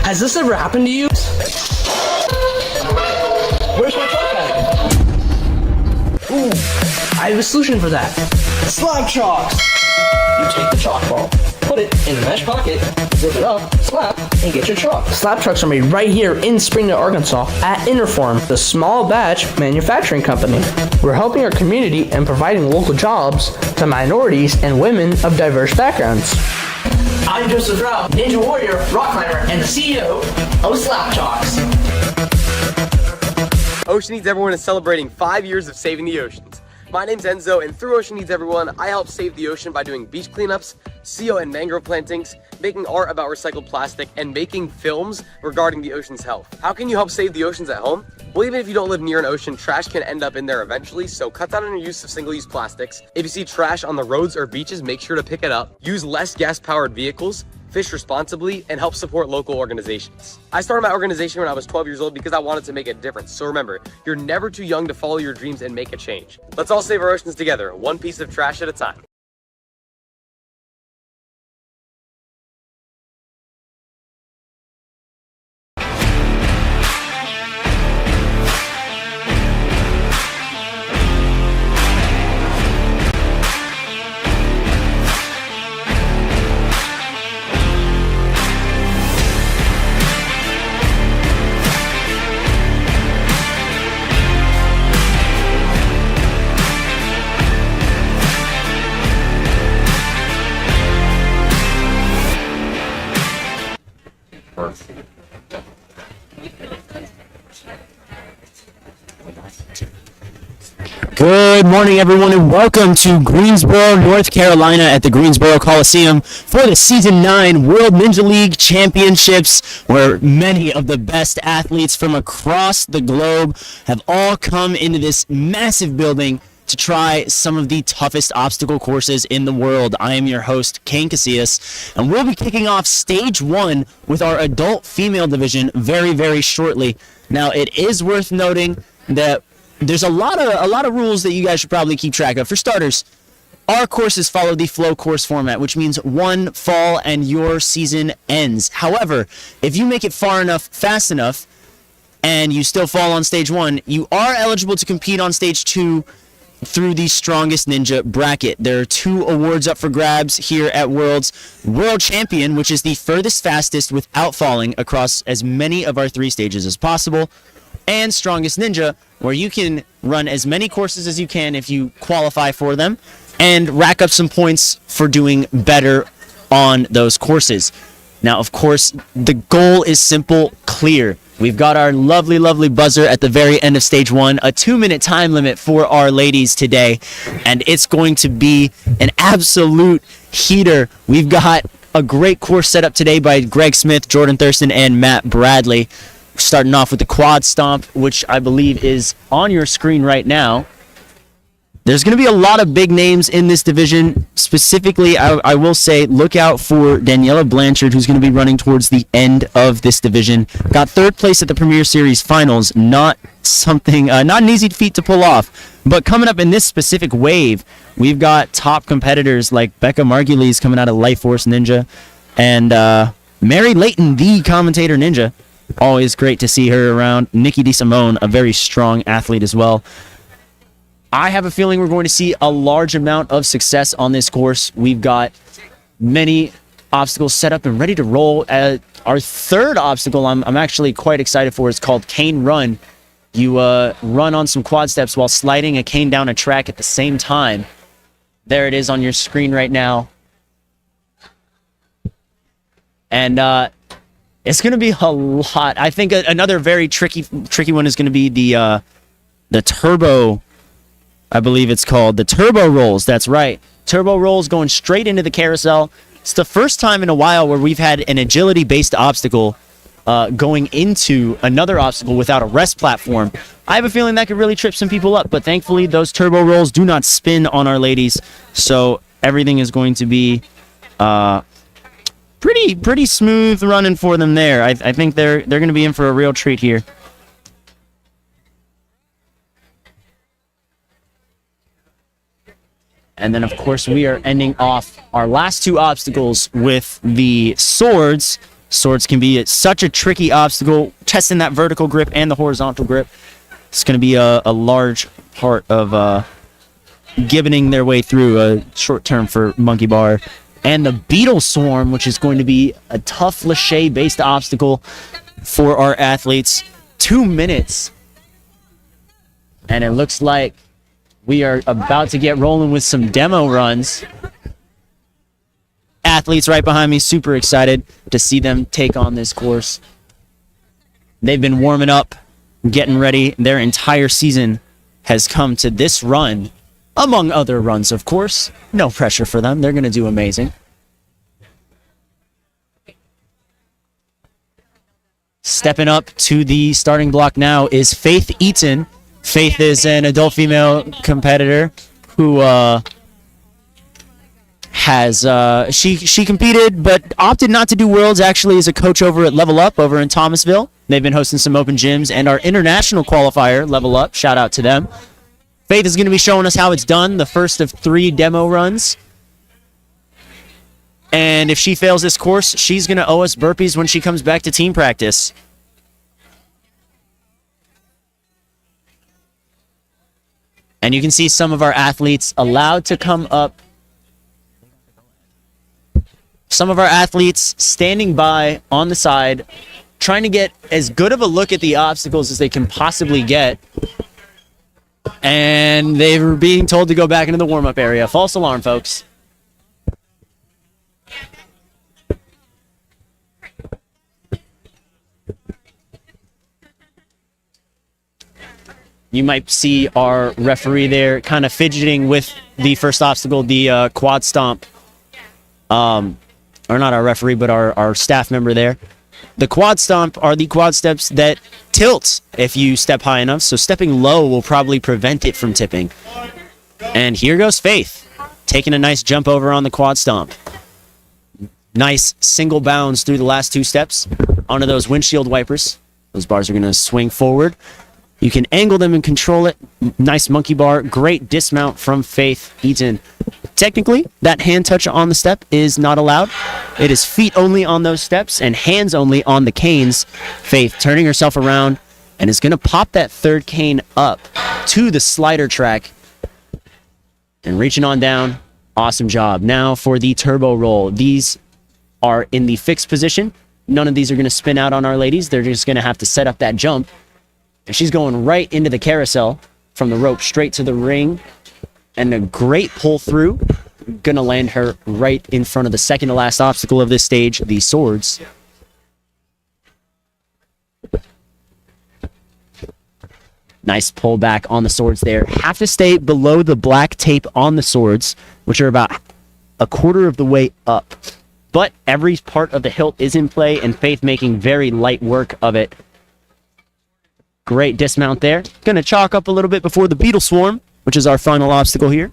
Has this ever happened to you? Where's my truck bag? Ooh, I have a solution for that. Slab chalks! You take the chalk ball, put it in the mesh pocket, zip it up, slap, and get your chalk. Slab trucks are made right here in Springdale, Arkansas at Interform, the small batch manufacturing company. We're helping our community and providing local jobs to minorities and women of diverse backgrounds. I'm Joseph Rao, Ninja Warrior, rock climber, and the CEO of Slap Chalks. Ocean Needs Everyone is celebrating 5 years of saving the oceans. My name's Enzo, and through Ocean Needs Everyone, I help save the ocean by doing beach cleanups, CO and mangrove plantings, making art about recycled plastic, and making films regarding the ocean's health. How can you help save the oceans at home? Well, even if you don't live near an ocean, trash can end up in there eventually, so cut down on your use of single-use plastics. If you see trash on the roads or beaches, make sure to pick it up. Use less gas-powered vehicles, fish responsibly, and help support local organizations. I started my organization when I was 12 years old because I wanted to make a difference. So remember, you're never too young to follow your dreams and make a change. Let's all save our oceans together, one piece of trash at a time. Good morning, everyone, and welcome to Greensboro, North Carolina at the Greensboro Coliseum for the Season 9 World Ninja League Championships, where many of the best athletes from across the globe have all come into this massive building to try some of the toughest obstacle courses in the world. I am your host, Kane Casillas, and we'll be kicking off Stage 1 with our adult female division very, very shortly. Now, it is worth noting that there's a lot of rules that you guys should probably keep track of. For starters, our courses follow the flow course format, which means one fall and your season ends. However, if you make it far enough, fast enough, and you still fall on Stage 1, you are eligible to compete on Stage 2 through the Strongest Ninja bracket. There are 2 awards up for grabs here at Worlds. World Champion, which is the furthest fastest without falling across as many of our 3 stages as possible, and Strongest Ninja, where you can run as many courses as you can if you qualify for them and rack up some points for doing better on those courses. Now, of course, the goal is simple, clear. We've got our lovely, lovely buzzer at the very end of Stage 1, a 2-minute time limit for our ladies today, and it's going to be an absolute heater. We've got a great course set up today by Greg Smith, Jordan Thurston, and Matt Bradley. Starting off with the quad stomp, which I believe is on your screen right now. There's going to be a lot of big names in this division. Specifically, I will say, look out for Daniela Blanchard, who's going to be running towards the end of this division. Got 3rd place at the Premier Series Finals. Not an easy feat to pull off. But coming up in this specific wave, we've got top competitors like Becca Margulies coming out of Life Force Ninja, and Mary Layton, the commentator ninja. Always great to see her around. Nikki DeSimone, a very strong athlete as well. I have a feeling we're going to see a large amount of success on this course. We've got many obstacles set up and ready to roll. Our 3rd obstacle I'm actually quite excited for is called Cane Run. You run on some quad steps while sliding a cane down a track at the same time. There it is on your screen right now. And it's going to be a lot. I think another very tricky one is going to be the turbo, I believe it's called. The turbo rolls, that's right. Turbo rolls going straight into the carousel. It's the first time in a while where we've had an agility-based obstacle going into another obstacle without a rest platform. I have a feeling that could really trip some people up, but thankfully those turbo rolls do not spin on our ladies, so everything is going to be pretty smooth running for them there. I think they're going to be in for a real treat here. And then, of course, we are ending off our last 2 obstacles with the swords. Swords can be such a tricky obstacle, testing that vertical grip and the horizontal grip. It's going to be a large part of giving their way through a short term for Monkey Bar. And the Beetle Swarm, which is going to be a tough lache-based obstacle for our athletes. 2 minutes. And it looks like we are about to get rolling with some demo runs. Athletes right behind me, super excited to see them take on this course. They've been warming up, getting ready. Their entire season has come to this run, among other runs, of course. No pressure for them. They're going to do amazing. Stepping up to the starting block now is Faith Eaton. Faith is an adult female competitor who she competed but opted not to do Worlds. Actually is a coach over at Level Up over in Thomasville. They've been hosting some open gyms, and our international qualifier, Level Up, shout out to them. Faith is going to be showing us how it's done, the first of 3 demo runs. And if she fails this course, she's going to owe us burpees when she comes back to team practice. And you can see some of our athletes allowed to come up. Some of our athletes standing by on the side, trying to get as good of a look at the obstacles as they can possibly get. And they were being told to go back into the warm-up area. False alarm, folks. You might see our referee there kind of fidgeting with the first obstacle, the quad stomp. Or not our referee, but our staff member there. The quad stomp are the quad steps that tilt if you step high enough, so stepping low will probably prevent it from tipping. And here goes Faith, taking a nice jump over on the quad stomp. Nice single bounds through the last 2 steps onto those windshield wipers. Those bars are going to swing forward. You can angle them and control it. Nice monkey bar. Great dismount from Faith Eaton. Technically, that hand touch on the step is not allowed. It is feet only on those steps and hands only on the canes. Faith turning herself around and is going to pop that 3rd cane up to the slider track and reaching on down. Awesome job. Now for the turbo roll. These are in the fixed position. None of these are going to spin out on our ladies. They're just going to have to set up that jump. And she's going right into the carousel from the rope straight to the ring. And a great pull through. Gonna land her right in front of the second to last obstacle of this stage, the swords. Nice pull back on the swords there. Have to stay below the black tape on the swords, which are about a quarter of the way up. But every part of the hilt is in play, and Faith making very light work of it. Great dismount there. Gonna chalk up a little bit before the Beetle Swarm, which is our final obstacle here.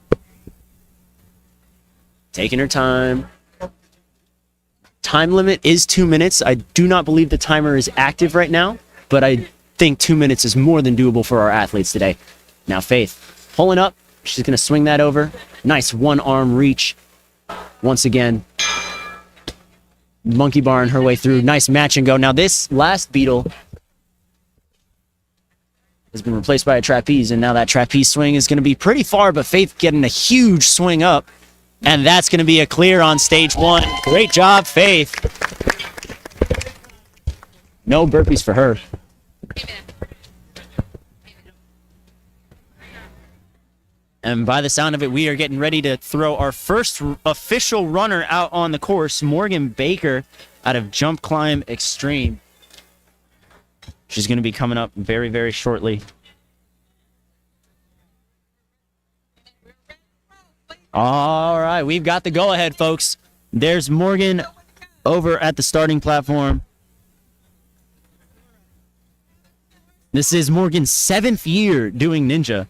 Taking her time. Time limit is 2 minutes. I do not believe the timer is active right now, but I think 2 minutes is more than doable for our athletes today. Now Faith pulling up. She's going to swing that over. Nice one-arm reach. Once again, monkey barring her way through. Nice match and go. Now this last beetle has been replaced by a trapeze, and now that trapeze swing is going to be pretty far, but Faith getting a huge swing up, and that's going to be a clear on stage 1. Great job, Faith. No burpees for her. And by the sound of it, we are getting ready to throw our first official runner out on the course, Morgan Baker out of Jump Climb Extreme. She's going to be coming up very, very shortly. All right, we've got the go-ahead, folks. There's Morgan over at the starting platform. This is Morgan's 7th year doing Ninja.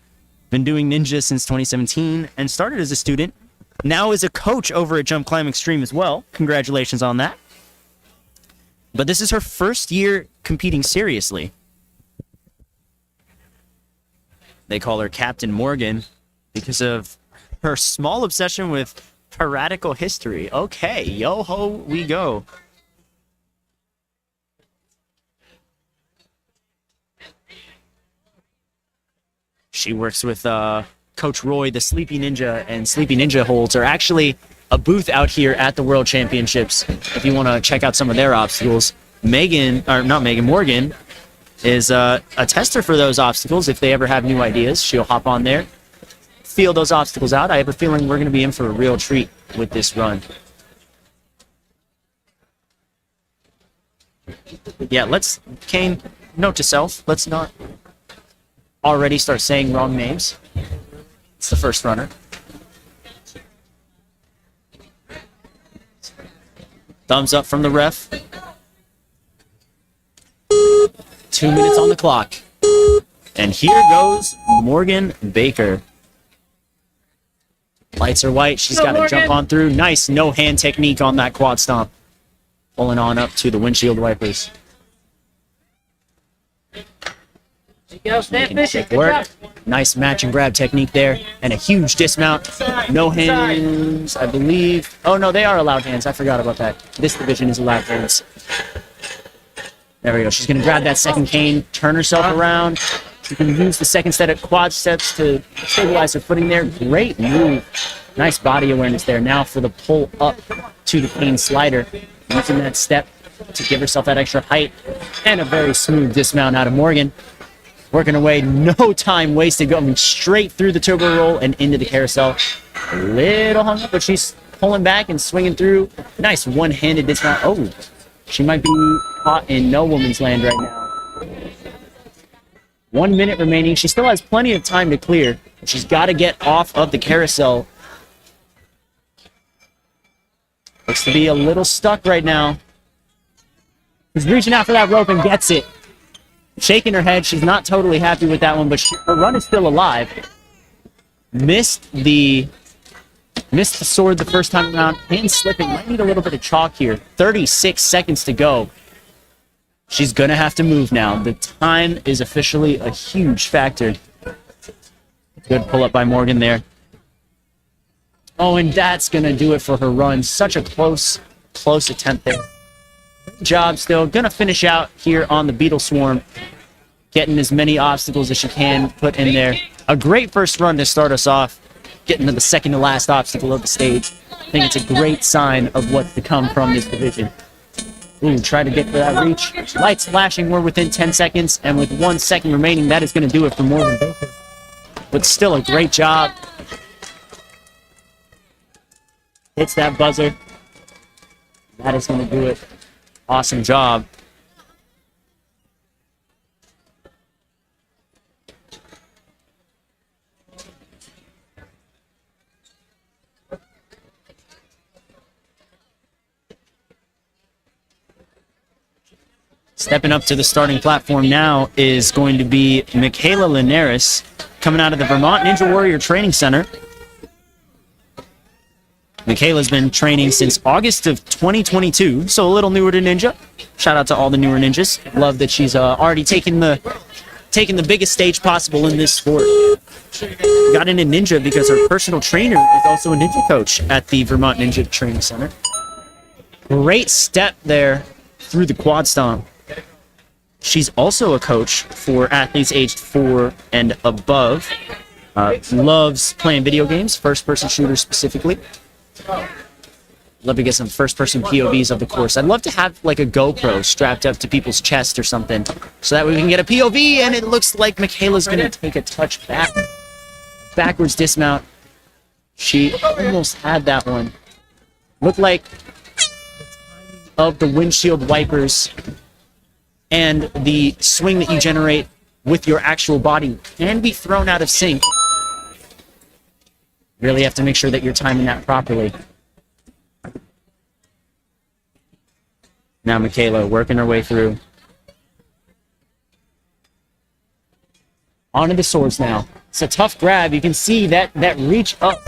Been doing Ninja since 2017 and started as a student. Now is a coach over at Jump Climb Extreme as well. Congratulations on that. But this is her first year competing seriously. They call her Captain Morgan because of her small obsession with piratical history. Okay, yo-ho we go. She works with Coach Roy, the Sleepy Ninja, and Sleepy Ninja holds are actually a booth out here at the World Championships. If you want to check out some of their obstacles, Morgan is a tester for those obstacles. If they ever have new ideas, she'll hop on there, feel those obstacles out. I have a feeling we're going to be in for a real treat with this run. Yeah, Kane, note to self, let's not already start saying wrong names. It's the first runner. Thumbs up from the ref. 2 minutes on the clock. And here goes Morgan Baker. Lights are white. She's got to jump on through. Nice no-hand technique on that quad stomp. Pulling on up to the windshield wipers. Work. Nice match and grab technique there. And a huge dismount. No hands, I believe. Oh, no, they are allowed hands. I forgot about that. This division is allowed hands. There we go. She's going to grab that second cane, turn herself around. She can use the second set of quad steps to stabilize her footing there. Great move. Nice body awareness there. Now for the pull up to the cane slider. Using that step to give herself that extra height. And a very smooth dismount out of Morgan. Working away, no time wasted, going straight through the turbo roll and into the carousel. A little hung up, but she's pulling back and swinging through. Nice one-handed dismount. Oh, she might be caught in no woman's land right now. 1 minute remaining. She still has plenty of time to clear. She's got to get off of the carousel. Looks to be a little stuck right now. She's reaching out for that rope and gets it. Shaking her head. She's not totally happy with that one, but her run is still alive. Missed the sword the first time around. Hand slipping. Might need a little bit of chalk here. 36 seconds to go. She's going to have to move now. The time is officially a huge factor. Good pull up by Morgan there. Oh, and that's going to do it for her run. Such a close attempt there. Good job still. Going to finish out here on the Beetle Swarm. Getting as many obstacles as she can put in there. A great first run to start us off. Getting to the second to last obstacle of the stage. I think it's a great sign of what's to come from this division. Ooh, try to get to that reach. Lights flashing. We're within 10 seconds. And with 1 second remaining, that is going to do it for Morgan Baker. But still a great job. Hits that buzzer. That is going to do it. Awesome job. Stepping up to the starting platform now is going to be Michaela Linares, coming out of the Vermont Ninja Warrior Training Center. Michaela's been training since August of 2022, so a little newer to Ninja. Shout out to all the newer ninjas. Love that she's already taking the biggest stage possible in this sport. Got into Ninja because her personal trainer is also a Ninja coach at the Vermont Ninja Training Center. Great step there through the quad stomp. She's also a coach for athletes aged 4 and above. Loves playing video games, first-person shooters specifically. Love to get some first-person POVs of the course. I'd love to have like a GoPro strapped up to people's chest or something, so that we can get a POV. And it looks like Michaela's gonna take a touch back, backwards dismount. She almost had that one. Looked like of the windshield wipers and the swing that you generate with your actual body can be thrown out of sync. Really have to make sure that you're timing that properly. Now Michaela working her way through. Onto the swords now. It's a tough grab. You can see that reach up.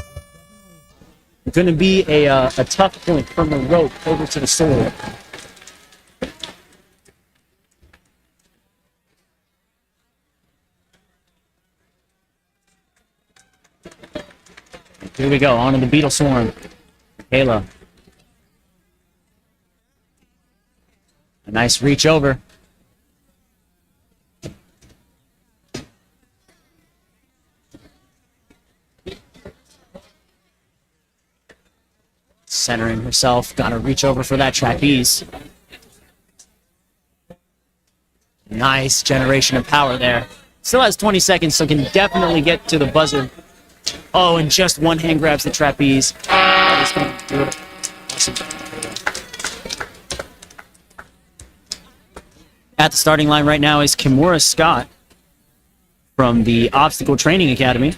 Going to be a tough point from the rope over to the sword. Here we go, onto the Beetle Swarm. Michaela. A nice reach over. Centering herself. Got to reach over for that trapeze. Nice generation of power there. Still has 20 seconds, so can definitely get to the buzzer. Oh, and just one hand grabs the trapeze. That is going to do it. Awesome. At the starting line right now is Kimura Scott from the Obstacle Training Academy.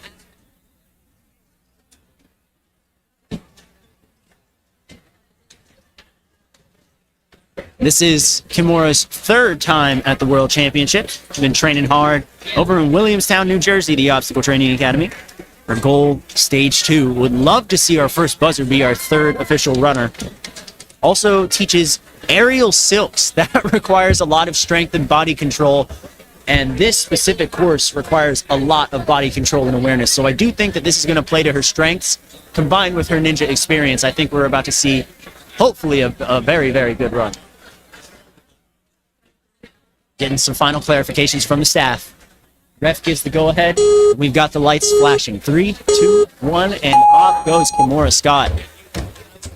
This is Kimura's third time at the World Championship. She's been training hard over in Williamstown, New Jersey, the Obstacle Training Academy. Her goal, stage 2. Would love to see our first buzzer be our third official runner. Also teaches aerial silks. That requires a lot of strength and body control. And this specific course requires a lot of body control and awareness. So I do think that this is going to play to her strengths. Combined with her ninja experience, I think we're about to see, hopefully, a very, very good run. Getting some final clarifications from the staff. Ref gives the go-ahead. We've got the lights flashing. 3, 2, 1, and off goes Kimura Scott.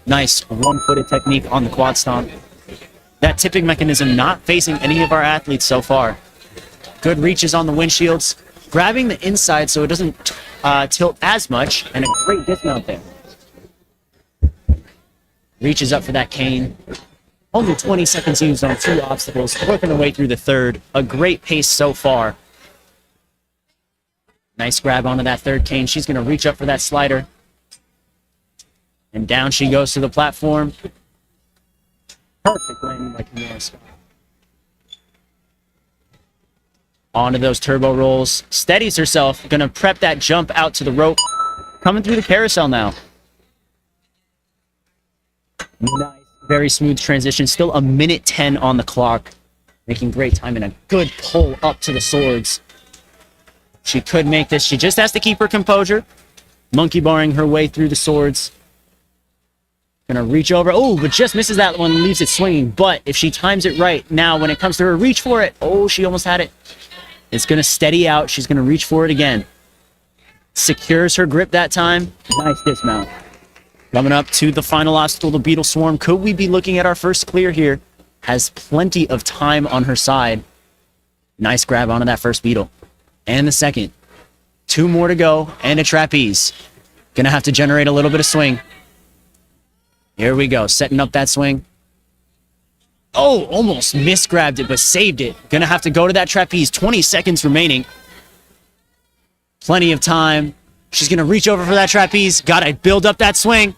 Nice one-footed technique on the quad stomp. That tipping mechanism not facing any of our athletes so far. Good reaches on the windshields. Grabbing the inside so it doesn't tilt as much, and a great dismount there. Reaches up for that cane. Only 20 seconds used on 2 obstacles, working her way through the third. A great pace so far. Nice grab onto that third cane. She's going to reach up for that slider. And down she goes to the platform. Perfect landing by Kimura Scott. Onto those turbo rolls. Steadies herself. Going to prep that jump out to the rope. Coming through the carousel now. Nice. Very smooth transition. Still a minute 10 on the clock. Making great time and a good pull up to the swords. She could make this. She just has to keep her composure. Monkey barring her way through the swords. Gonna reach over. Oh, but just misses that one. Leaves it swinging. But if she times it right now when it comes to her reach for it. Oh, she almost had it. It's gonna steady out. She's gonna reach for it again. Secures her grip that time. Nice dismount. Coming up to the final obstacle, the Beetle Swarm. Could we be looking at our first clear here? Has plenty of time on her side. Nice grab onto that first beetle. And the second. 2 more to go, and a trapeze. Gonna have to generate a little bit of swing. Here we go, setting up that swing. Oh, almost misgrabbed it, but saved it. Gonna have to go to that trapeze. 20 seconds remaining. Plenty of time. She's going to reach over for that trapeze. Gotta build up that swing.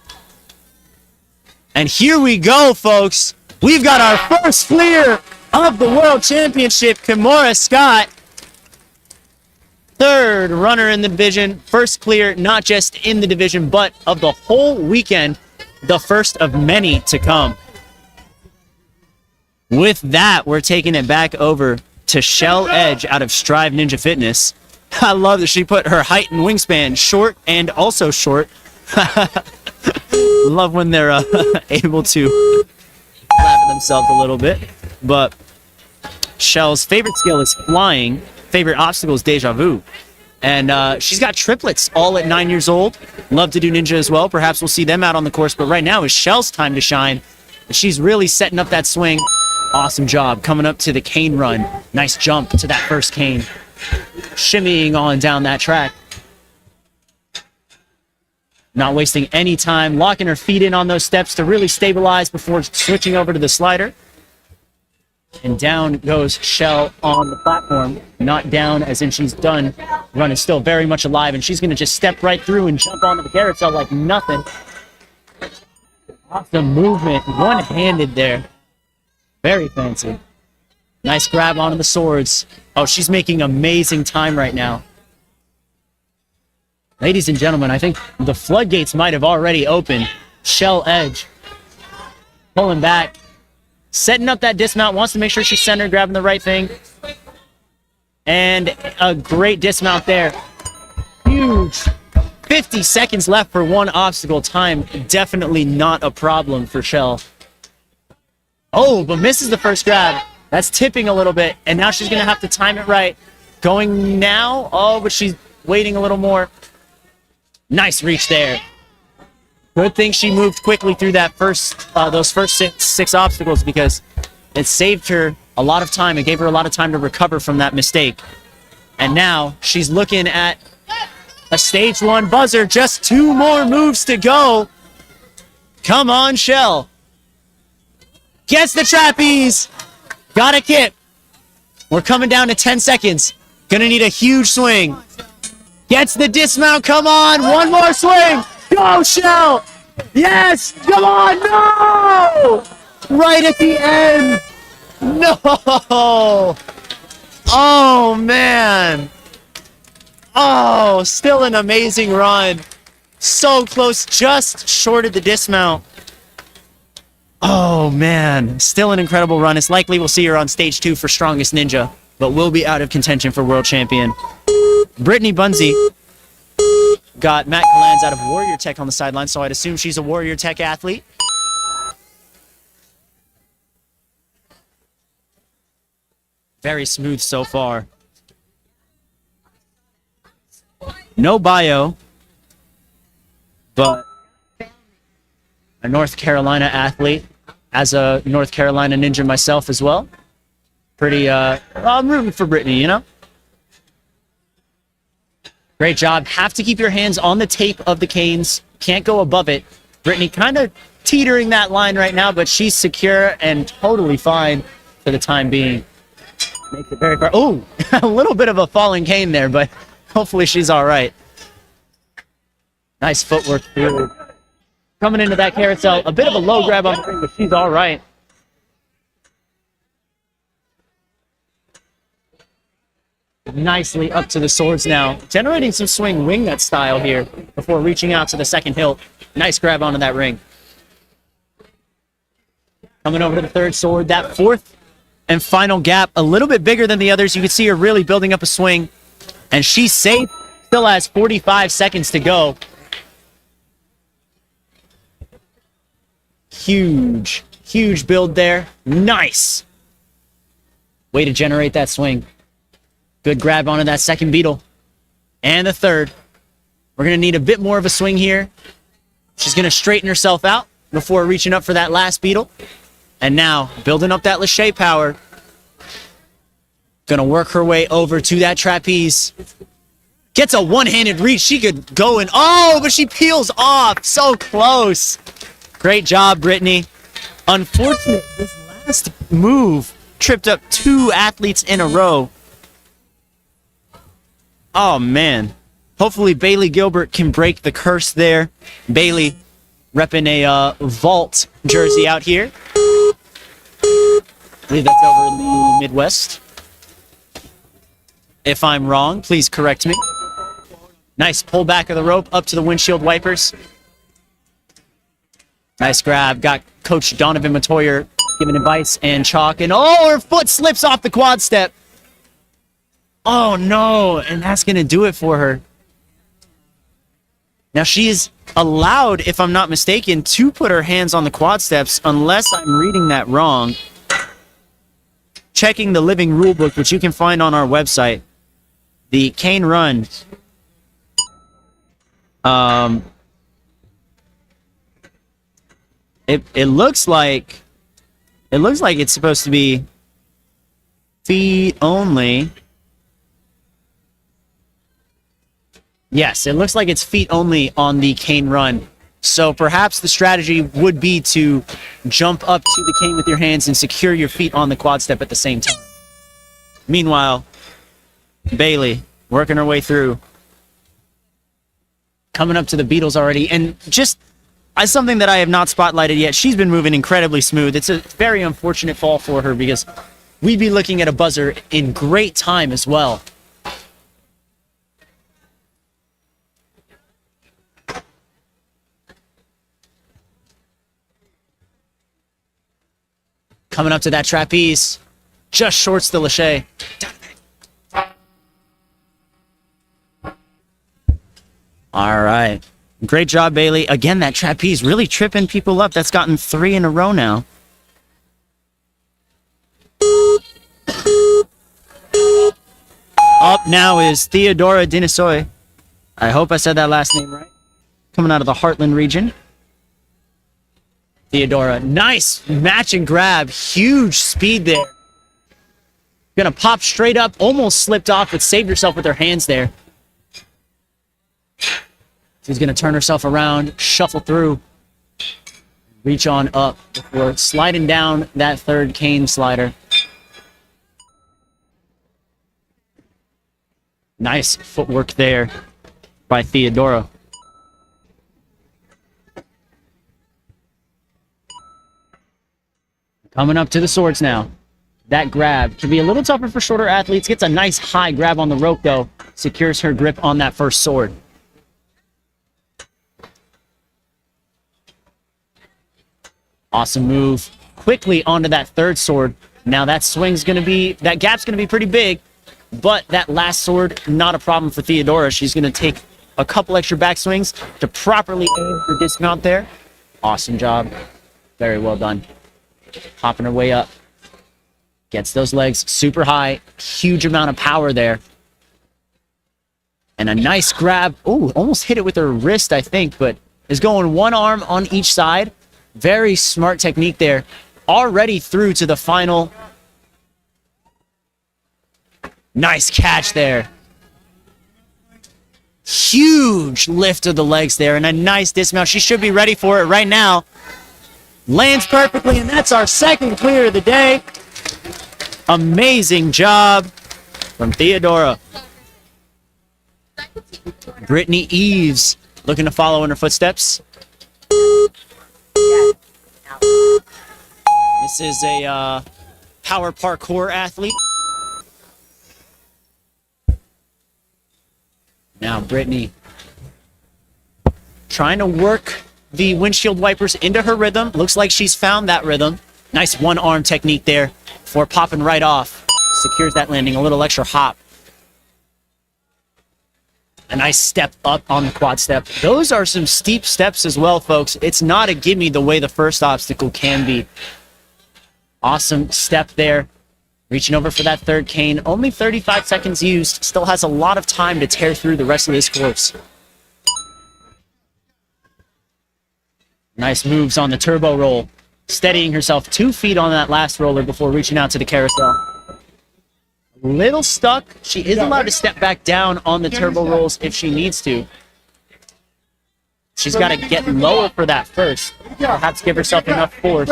And here we go, folks. We've got our first clear of the World Championship. Kimura Scott, third runner in the division. First clear, not just in the division, but of the whole weekend. The first of many to come. With that, we're taking it back over to Shell Edge out of Strive Ninja Fitness. I love that she put her height and wingspan short and also short. Love when they're able to laugh at themselves a little bit. But Shell's favorite skill is flying. Favorite obstacle is Deja Vu. And she's got triplets all at 9 years old. Love to do ninja as well. Perhaps we'll see them out on the course. But right now is Shell's time to shine. She's really setting up that swing. Awesome job. Coming up to the cane run. Nice jump to that first cane. Shimmying on down that track. Not wasting any time. Locking her feet in on those steps to really stabilize before switching over to the slider. And down goes Shell on the platform. Not down as in she's done. Run is still very much alive, and she's going to just step right through and jump onto the carousel like nothing. Awesome movement. One-handed there. Very fancy. Nice grab onto the swords. Oh, she's making amazing time right now. Ladies and gentlemen, I think the floodgates might have already opened. Shell Edge. Pulling back. Setting up that dismount. Wants to make sure she's centered, grabbing the right thing. And a great dismount there. Huge. 50 seconds left for one obstacle. Time definitely not a problem for Shell. Oh, but misses the first grab. That's tipping a little bit. And now she's going to have to time it right. Going now. Oh, but she's waiting a little more. Nice reach there. Good thing she moved quickly through that those first six obstacles, because it saved her a lot of time. It gave her a lot of time to recover from that mistake. And now she's looking at a stage 1 buzzer. Just 2 more moves to go. Come on, Shell. Gets the trapeze. Got a kip. We're coming down to 10 seconds. Gonna need a huge swing. Gets the dismount. Come on. One more swing. Go, Shell. Yes. Come on. No. Right at the end. No. Oh, man. Oh, still an amazing run. So close. Just short of the dismount. Oh, man. Still an incredible run. It's likely we'll see her on stage 2 for Strongest Ninja, but will be out of contention for World Champion. Brittany Bunzy got Matt Galans out of Warrior Tech on the sideline, so I'd assume she's a Warrior Tech athlete. Very smooth so far. No bio, but a North Carolina athlete. As a North Carolina Ninja myself as well. Pretty, I'm rooting for Brittany, you know? Great job. Have to keep your hands on the tape of the canes. Can't go above it. Brittany kind of teetering that line right now, but she's secure and totally fine for the time being. Makes it very far. Oh, a little bit of a falling cane there, but hopefully she's all right. Nice footwork through. Coming into that carousel, a bit of a low grab on the ring, but she's all right. Nicely up to the swords now. Generating some swing wing nut style here before reaching out to the second hilt. Nice grab onto that ring. Coming over to the third sword. That fourth and final gap, a little bit bigger than the others. You can see her really building up a swing. And she's safe. Still has 45 seconds to go. Huge, huge build there. Nice. Way to generate that swing. Good grab onto that second beetle. And the third. We're going to need a bit more of a swing here. She's going to straighten herself out before reaching up for that last beetle. And now, building up that lâché power. Going to work her way over to that trapeze. Gets a one-handed reach. She could go in. Oh, but she peels off. So close. Great job, Brittany. Unfortunate, this last move tripped up 2 athletes in a row. Oh, man. Hopefully, Bailey Gilbert can break the curse there. Bailey repping a Vault jersey out here. I believe that's over in the Midwest. If I'm wrong, please correct me. Nice pull back of the rope up to the windshield wipers. Nice grab. Got Coach Donovan Matoyer giving advice and chalk. And oh, her foot slips off the quad step. Oh, no. And that's going to do it for her. Now, she is allowed, if I'm not mistaken, to put her hands on the quad steps, unless I'm reading that wrong. Checking the living rulebook, which you can find on our website. The cane run. It looks like it's supposed to be feet only. Yes, it looks like it's feet only on the cane run. So perhaps the strategy would be to jump up to the cane with your hands and secure your feet on the quad step at the same time. Meanwhile, Bailey working her way through. Coming up to the Beatles already. And just as something that I have not spotlighted yet, she's been moving incredibly smooth. It's a very unfortunate fall for her because we'd be looking at a buzzer in great time as well. Coming up to that trapeze. Just shorts the lâché. All right. Great job, Bailey. Again, that trapeze really tripping people up. That's gotten 3 in a row now. Up now is Theodora Dinisoy. I hope I said that last name right. Coming out of the Heartland region. Theodora. Nice match and grab. Huge speed there. Gonna pop straight up. Almost slipped off, but saved herself with her hands there. She's gonna turn herself around, shuffle through, reach on up before sliding down that third cane slider. Nice footwork there by Theodora. Coming up to the swords now. That grab can be a little tougher for shorter athletes. Gets a nice high grab on the rope, though. Secures her grip on that first sword. Awesome move. Quickly onto that third sword. Now that that gap's gonna be pretty big, but that last sword, not a problem for Theodora. She's gonna take a couple extra back swings to properly aim her dismount there. Awesome job. Very well done. Hopping her way up. Gets those legs super high. Huge amount of power there. And a nice grab. Ooh, almost hit it with her wrist, I think, but is going one arm on each side. Very smart technique there. Already through to the final. Nice catch there. Huge lift of the legs there and a nice dismount. She should be ready for it right now. Lands perfectly, and that's our second clear of the day. Amazing job from Theodora. Brittany Eves looking to follow in her footsteps. This is a power parkour athlete. Now Brittany trying to work the windshield wipers into her rhythm. Looks like she's found that rhythm. Nice one-arm technique there for popping right off. Secures that landing, a little extra hop. A nice step up on the quad step. Those are some steep steps as well, folks. It's not a gimme the way the first obstacle can be. Awesome step there. Reaching over for that third cane. Only 35 seconds used. Still has a lot of time to tear through the rest of this course. Nice moves on the turbo roll. Steadying herself 2 feet on that last roller before reaching out to the carousel. A little stuck. She is allowed to step back down on the turbo rolls if she needs to. She's got to get lower for that first. Perhaps give herself enough force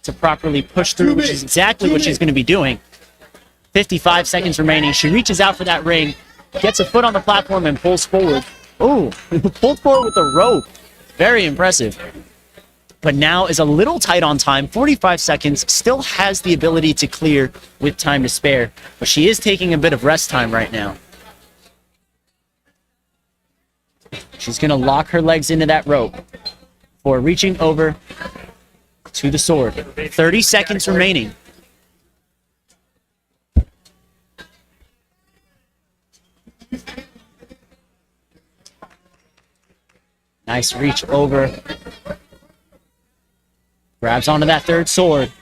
to properly push through, which is exactly what she's going to be doing. 55 seconds remaining. She reaches out for that ring, gets a foot on the platform, and pulls forward. Ooh, pulled forward with the rope. Very impressive. But now is a little tight on time. 45 seconds. Still has the ability to clear with time to spare. But she is taking a bit of rest time right now. She's going to lock her legs into that rope before reaching over to the sword. 30 seconds remaining. Nice reach over. Grabs onto that third sword.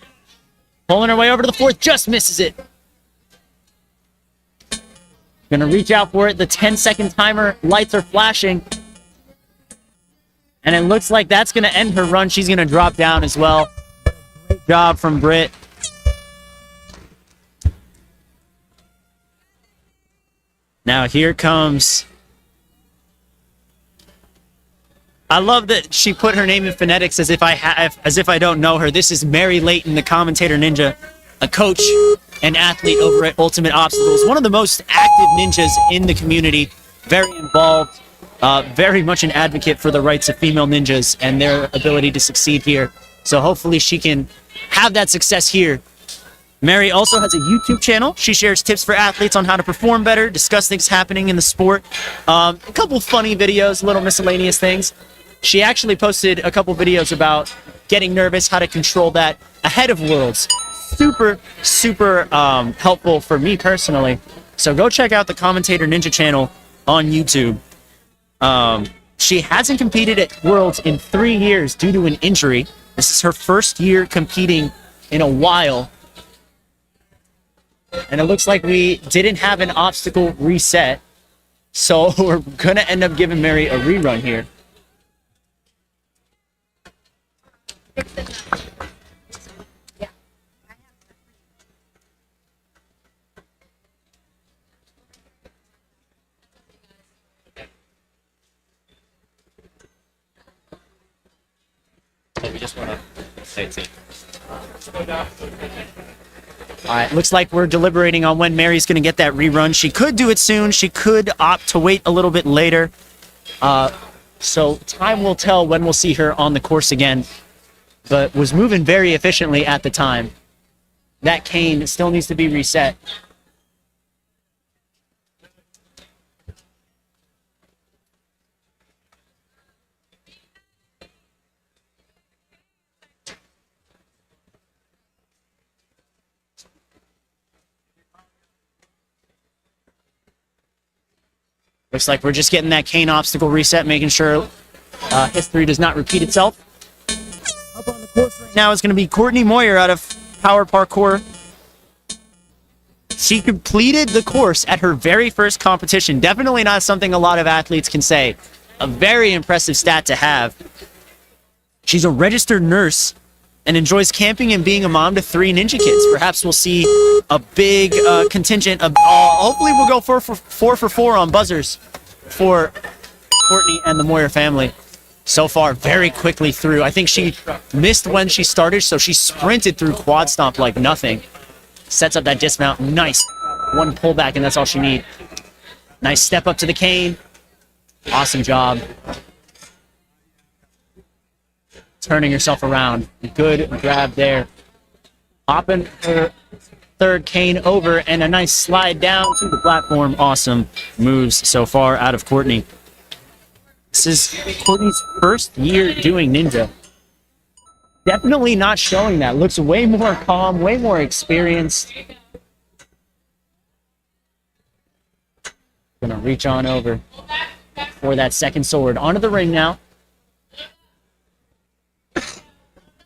Pulling her way over to the fourth. Just misses it. Gonna reach out for it. The 10-second timer lights are flashing. And it looks like that's gonna end her run. She's gonna drop down as well. Great job from Britt. Now here comes... I love that she put her name in phonetics as if I don't know her. This is Mary Layton, the commentator ninja, a coach and athlete over at Ultimate Obstacles. One of the most active ninjas in the community. Very involved. Very much an advocate for the rights of female ninjas and their ability to succeed here. So hopefully she can have that success here. Mary also has a YouTube channel. She shares tips for athletes on how to perform better, discuss things happening in the sport. A couple funny videos, little miscellaneous things. She actually posted a couple videos about getting nervous, how to control that ahead of Worlds. Super, super helpful for me personally. So go check out the Commentator Ninja channel on YouTube. She hasn't competed at Worlds in 3 years due to an injury. This is her first year competing in a while. And it looks like we didn't have an obstacle reset. So we're going to end up giving Mary a rerun here. We just want to say it. All right, looks like we're deliberating on when Mary's going to get that rerun. She could do it soon. She could opt to wait a little bit later. So time will tell when we'll see her on the course again. But was moving very efficiently at the time. That cane still needs to be reset. Looks like we're just getting that cane obstacle reset, making sure history does not repeat itself. Up on the course right now is going to be Courtney Moyer out of Power Parkour. She completed the course at her very first competition. Definitely not something a lot of athletes can say. A very impressive stat to have. She's a registered nurse and enjoys camping and being a mom to 3 ninja kids. Perhaps we'll see a big contingent of... hopefully we'll go 4 for 4 on buzzers for Courtney and the Moyer family. So far, very quickly through. I think she missed when she started, so she sprinted through quad stomp like nothing. Sets up that dismount. Nice. 1 pullback, and that's all she needs. Nice step up to the cane. Awesome job. Turning herself around. Good grab there. Hopping her 3rd cane over, and a nice slide down to the platform. Awesome moves so far out of Courtney. This is Courtney's first year doing ninja. Definitely not showing that. Looks way more calm, way more experienced. Gonna reach on over for that 2nd sword. Onto the ring now.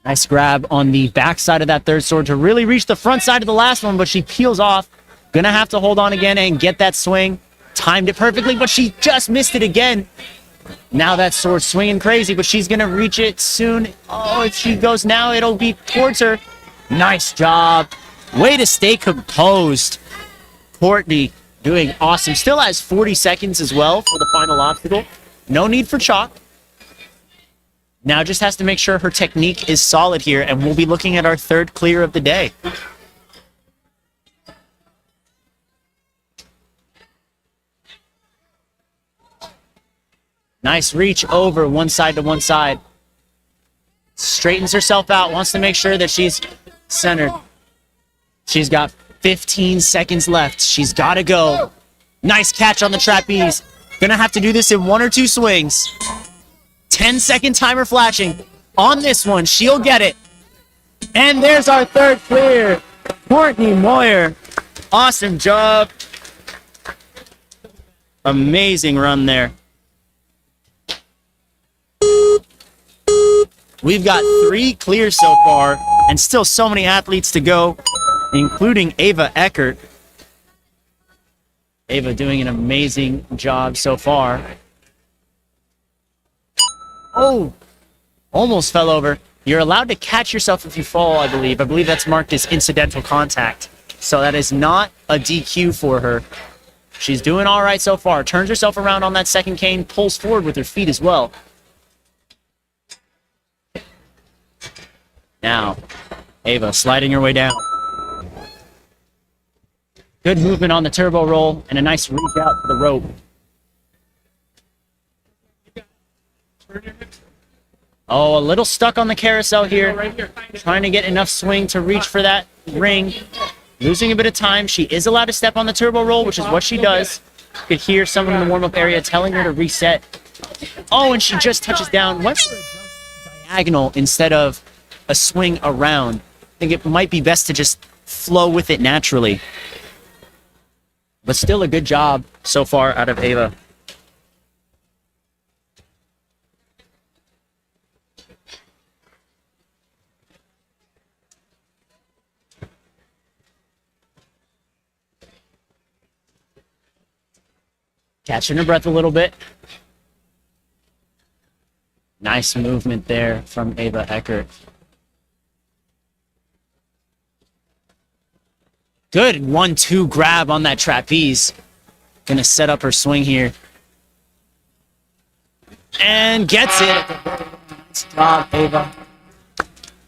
Nice grab on the backside of that 3rd sword to really reach the front side of the last one, but she peels off. Gonna have to hold on again and get that swing. Timed it perfectly, but she just missed it again. Now that sword's swinging crazy, but she's gonna reach it soon. Oh, if she goes now, it'll be towards her. Nice job. Way to stay composed. Courtney doing awesome. Still has 40 seconds as well for the final obstacle. No need for chalk. Now just has to make sure her technique is solid here, and we'll be looking at our 3rd clear of the day. Nice reach over one side to one side. Straightens herself out, wants to make sure that she's centered. She's got 15 seconds left. She's got to go. Nice catch on the trapeze. Gonna have to do this in 1 or 2 swings. 10-second timer flashing. On this one, she'll get it. And there's our 3rd clear. Courtney Moyer. Awesome job. Amazing run there. We've got 3 clears so far, and still so many athletes to go, including Ava Eckert. Ava doing an amazing job so far. Oh, almost fell over. You're allowed to catch yourself if you fall, I believe. I believe that's marked as incidental contact. So that is not a DQ for her. She's doing all right so far. Turns herself around on that 2nd cane, pulls forward with her feet as well. Now, Ava sliding her way down. Good movement on the turbo roll and a nice reach out to the rope. Oh, a little stuck on the carousel here. Trying to get enough swing to reach for that ring. Losing a bit of time. She is allowed to step on the turbo roll, which is what she does. You could hear someone in the warm-up area telling her to reset. Oh, and she just touches down. Went for a jump diagonal instead of a swing around. I think it might be best to just flow with it naturally. But still a good job so far out of Ava. Catching her breath a little bit. Nice movement there from Ava Eckert. Good 1-2 grab on that trapeze. Gonna set up her swing here. And gets it. Nice job, Ava.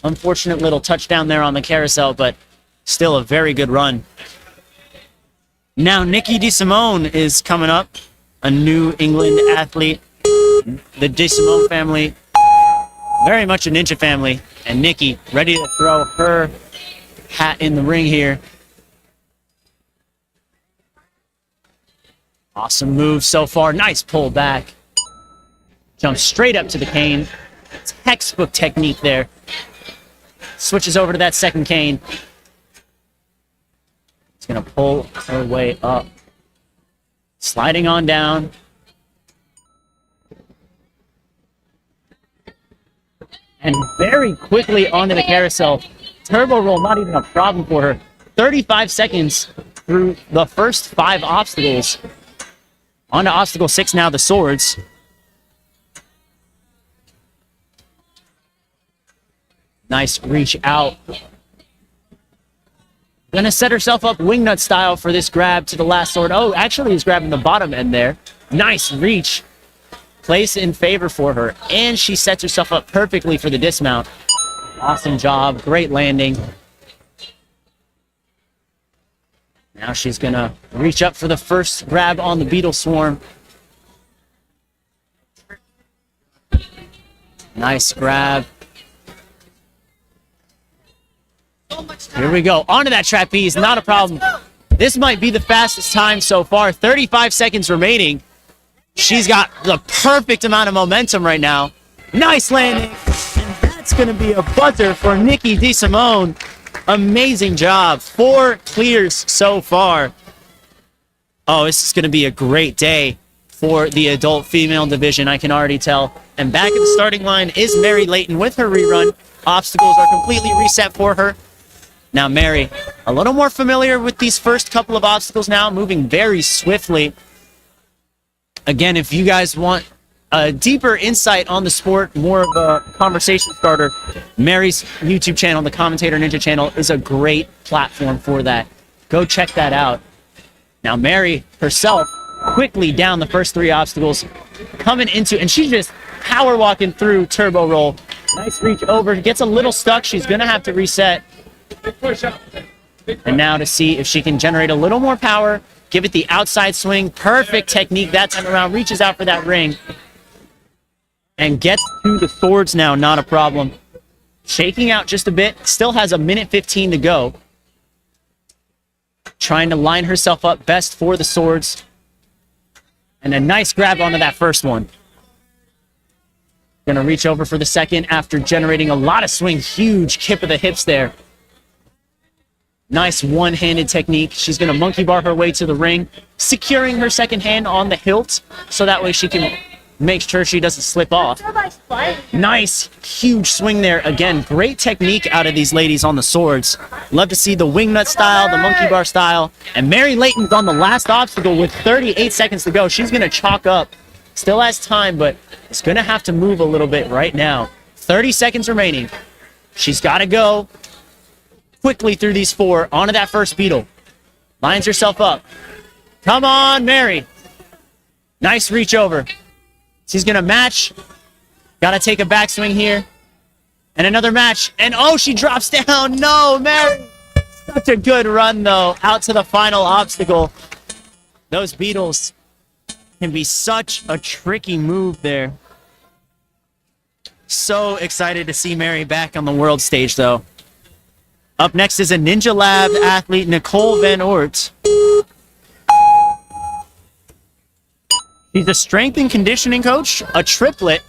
Unfortunate little touchdown there on the carousel, but still a very good run. Now Nikki DeSimone is coming up. A New England athlete. The DeSimone family, very much a ninja family. And Nikki ready to throw her hat in the ring here. Awesome move so far. Nice pull back. Jumps straight up to the cane. Textbook technique there. Switches over to that second cane. It's going to pull her way up. Sliding on down. And very quickly onto the carousel. Turbo roll, not even a problem for her. 35 seconds through the first 5 obstacles. On to obstacle 6 now, the swords. Nice reach out. Gonna set herself up wingnut style for this grab to the last sword. Oh, actually he's grabbing the bottom end there. Nice reach. Place in favor for her. And she sets herself up perfectly for the dismount. Awesome job. Great landing. Now she's going to reach up for the first grab on the beetle swarm. Nice grab. Here we go. Onto that trapeze. Not a problem. This might be the fastest time so far. 35 seconds remaining. She's got the perfect amount of momentum right now. Nice landing. And that's going to be a buzzer for Nikki DeSimone. Amazing job. 4 clears so far. Oh, this is going to be a great day for the adult female division, I can already tell. And back at the starting line is Mary Layton with her rerun. Obstacles are completely reset for her. Now Mary, a little more familiar with these first couple of obstacles now, moving very swiftly. Again, if you guys want a deeper insight on the sport, more of a conversation starter, Mary's YouTube channel, the Commentator Ninja channel, is a great platform for that. Go check that out. Now Mary herself, quickly down the first 3 obstacles, coming into, and she's just power walking through turbo roll. Nice reach over, gets a little stuck. She's gonna have to reset. And now to see if she can generate a little more power. Give it the outside swing. Perfect technique that time around. Reaches out for that ring. And gets to the swords now. Not a problem. Shaking out just a bit. Still has 1:15 to go. Trying to line herself up best for the swords. And a nice grab onto that first one. Gonna reach over for the second after generating a lot of swing. Huge kip of the hips there. Nice one-handed technique. She's going to monkey bar her way to the ring, securing her second hand on the hilt, so that way she can make sure she doesn't slip off. Nice, huge swing there. Again, great technique out of these ladies on the swords. Love to see the wingnut style, the monkey bar style. And Mary Layton's on the last obstacle with 38 seconds to go. She's going to chalk up. Still has time, but it's going to have to move a little bit right now. 30 seconds remaining. She's got to go quickly through these 4 onto that first beetle. Lines herself up. Come on, Mary. Nice reach over. She's going to match. Got to take a backswing here. And another match. And oh, she drops down. No, Mary. Such a good run, though. Out to the final obstacle. Those beetles can be such a tricky move there. So excited to see Mary back on the world stage, though. Up next is a Ninja Lab athlete, Nicole Van Oort. She's a strength and conditioning coach, a triplet,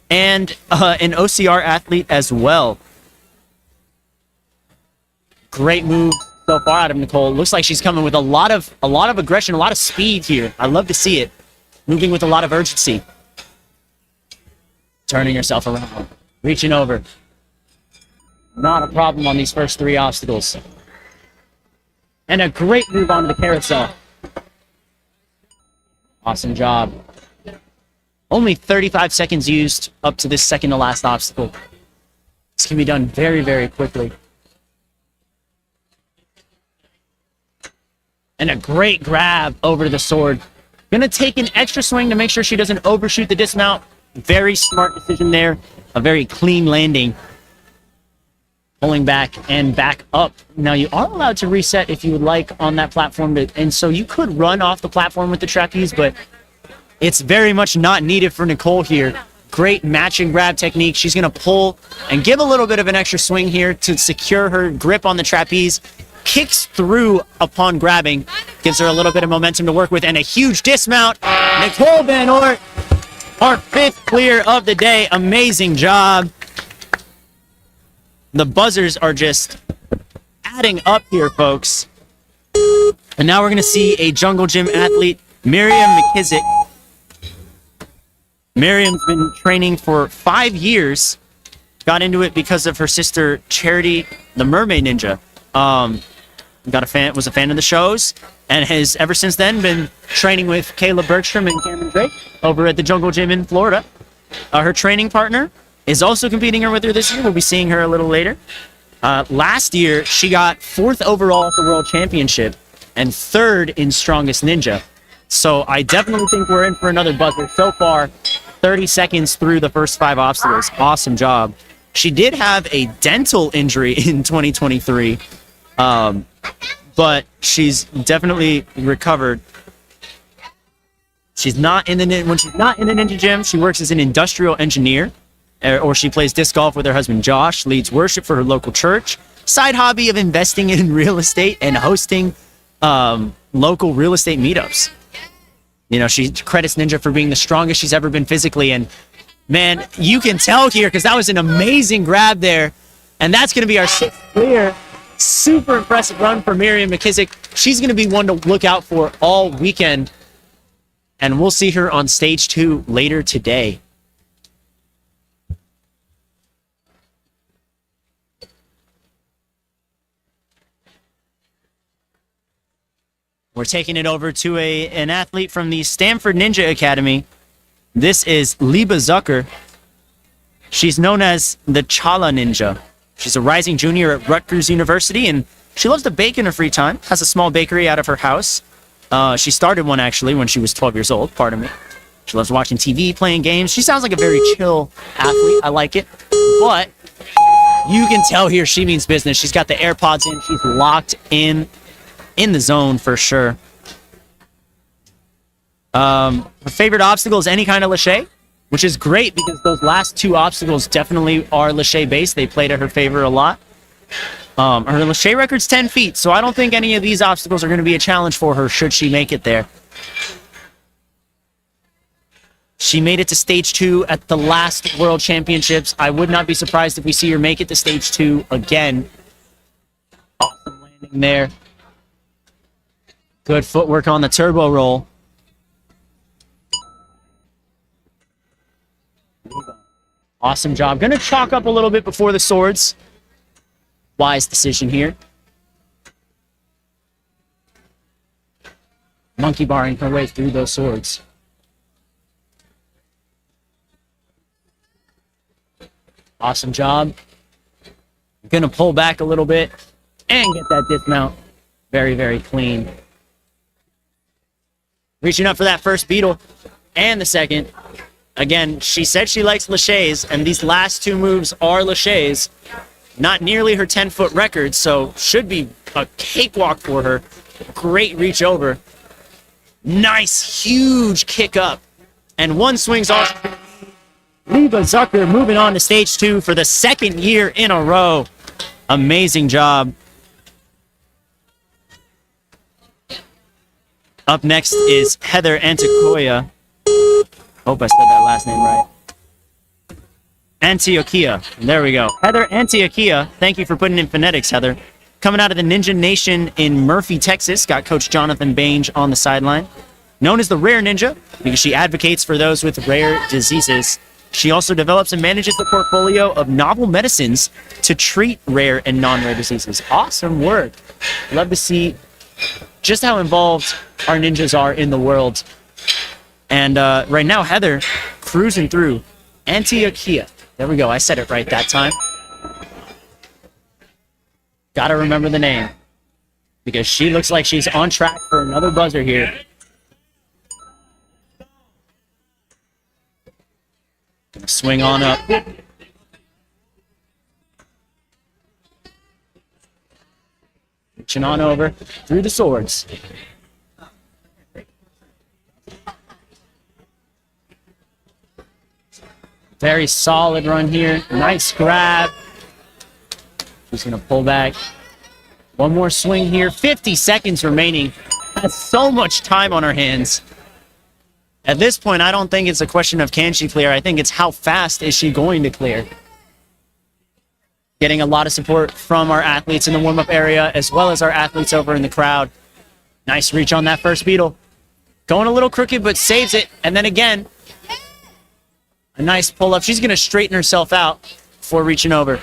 and an OCR athlete as well. Great move so far out of Nicole. Looks like she's coming with a lot of aggression, a lot of speed here. I love to see it. Moving with a lot of urgency. Turning herself around, reaching over. Not a problem on these first 3 obstacles. And a great move onto the carousel. Awesome job. Only 35 seconds used up to this second to last obstacle. This can be done very, very quickly. And a great grab over to the sword. Gonna take an extra swing to make sure she doesn't overshoot the dismount. Very smart decision there. A very clean landing. Pulling back and back up. Now you are allowed to reset if you would like on that platform. And so you could run off the platform with the trapeze, but it's very much not needed for Nicole here. Great match and grab technique. She's gonna pull and give a little bit of an extra swing here to secure her grip on the trapeze. Kicks through upon grabbing. Gives her a little bit of momentum to work with and a huge dismount. Nicole Van Oort, our 5th clear of the day. Amazing job. The buzzers are just adding up here, folks. And now we're going to see a jungle gym athlete, Miriam McKissick. Miriam's been training for 5 years. Got into it because of her sister, Charity, the Mermaid Ninja. Was a fan of the shows, and has ever since then been training with Kayla Bergstrom and Cameron Drake over at the Jungle Gym in Florida. Her training partner is also competing with her this year. We'll be seeing her a little later. Last year, she got 4th overall at the World Championship and 3rd in Strongest Ninja. So I definitely think we're in for another buzzer. So far, 30 seconds through the first 5 obstacles. Awesome job. She did have a dental injury in 2023, but she's definitely recovered. When she's not in the ninja gym, she works as an industrial engineer, or she plays disc golf with her husband Josh, leads worship for her local church, side hobby of investing in real estate and hosting local real estate meetups. You know, she credits Ninja for being the strongest she's ever been physically, and man, you can tell here because that was an amazing grab there, and that's going to be our 6th clear. Super impressive run for Miriam McKissick. She's going to be one to look out for all weekend, and we'll see her on stage 2 later today. We're taking it over to an athlete from the Stanford Ninja Academy. This is Liba Zucker. She's known as the Chala Ninja. She's a rising junior at Rutgers University, and she loves to bake in her free time. Has a small bakery out of her house. She started one, actually, when she was 12 years old, pardon me. She loves watching TV, playing games. She sounds like a very chill athlete. I like it. But you can tell here she means business. She's got the AirPods in. She's locked in the zone for sure. Her favorite obstacle is any kind of lache, which is great because those last 2 obstacles definitely are lache based. They play to her favor a lot. Her lache record's 10 feet, so I don't think any of these obstacles are going to be a challenge for her should she make it there. She made it to stage 2 at the last World Championships. I would not be surprised if we see her make it to stage 2 again. Awesome landing there. Good footwork on the turbo roll. Awesome job. Gonna chalk up a little bit before the swords. Wise decision here. Monkey barring her way through those swords. Awesome job. Gonna pull back a little bit and get that dismount. Very, very clean. Reaching up for that first beetle and the second. Again, she said she likes laches, and these last 2 moves are laches. Not nearly her 10-foot record, so should be a cakewalk for her. Great reach over. Nice, huge kick up. And 1 swing's off. Liba Zucker moving on to stage 2 for the 2nd year in a row. Amazing job. Up next is Heather Antioquia. Hope I said that last name right. Antioquia. There we go. Heather Antioquia. Thank you for putting in phonetics, Heather. Coming out of the Ninja Nation in Murphy, Texas. Got Coach Jonathan Bange on the sideline. Known as the Rare Ninja because she advocates for those with rare diseases. She also develops and manages the portfolio of novel medicines to treat rare and non-rare diseases. Awesome work. Love to see just how involved our ninjas are in the world. And right now, Heather cruising through Antioquia. There we go. I said it right that time. Gotta remember the name. because she looks like she's on track for another buzzer here. Swing on up. Reaching on over through the swords. Very solid run here. Nice grab. She's going to pull back. One more swing here. 50 seconds remaining. Has so much time on her hands. At this point, I don't think it's a question of can she clear. I think it's how fast is she going to clear. Getting a lot of support from our athletes in the warm-up area, as well as our athletes over in the crowd. Nice reach on that first beetle. Going a little crooked, but saves it. And then again, a nice pull-up. She's going to straighten herself out before reaching over.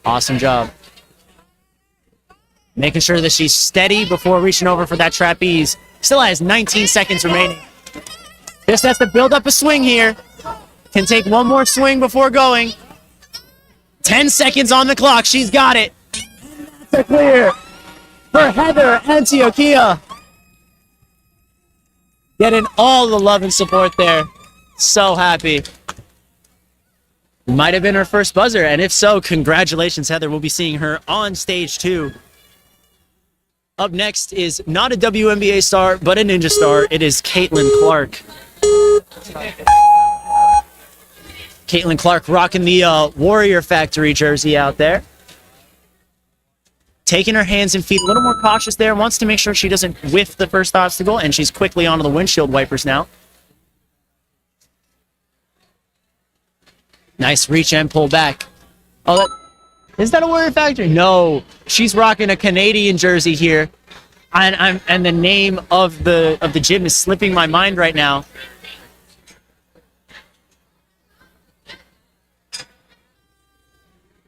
Awesome job. Making sure that she's steady before reaching over for that trapeze. Still has 19 seconds remaining. Just has to build up a swing here. Can take one more swing before going. 10 seconds on the clock. She's got it. That's a clear for Heather Antioquia. Getting all the love and support there. So happy. Might have been her first buzzer, and if so, congratulations, Heather. We'll be seeing her on stage 2. Up next is not a WNBA star, but a Ninja star. It is Caitlin Clark. Caitlin Clark rocking the Warrior Factory jersey out there. Taking her hands and feet a little more cautious there. Wants to make sure she doesn't whiff the first obstacle, and she's quickly onto the windshield wipers now. Nice reach and pull back. Oh, is that a Warrior Factory? No, she's rocking a Canadian jersey here, and the name of the gym is slipping my mind right now.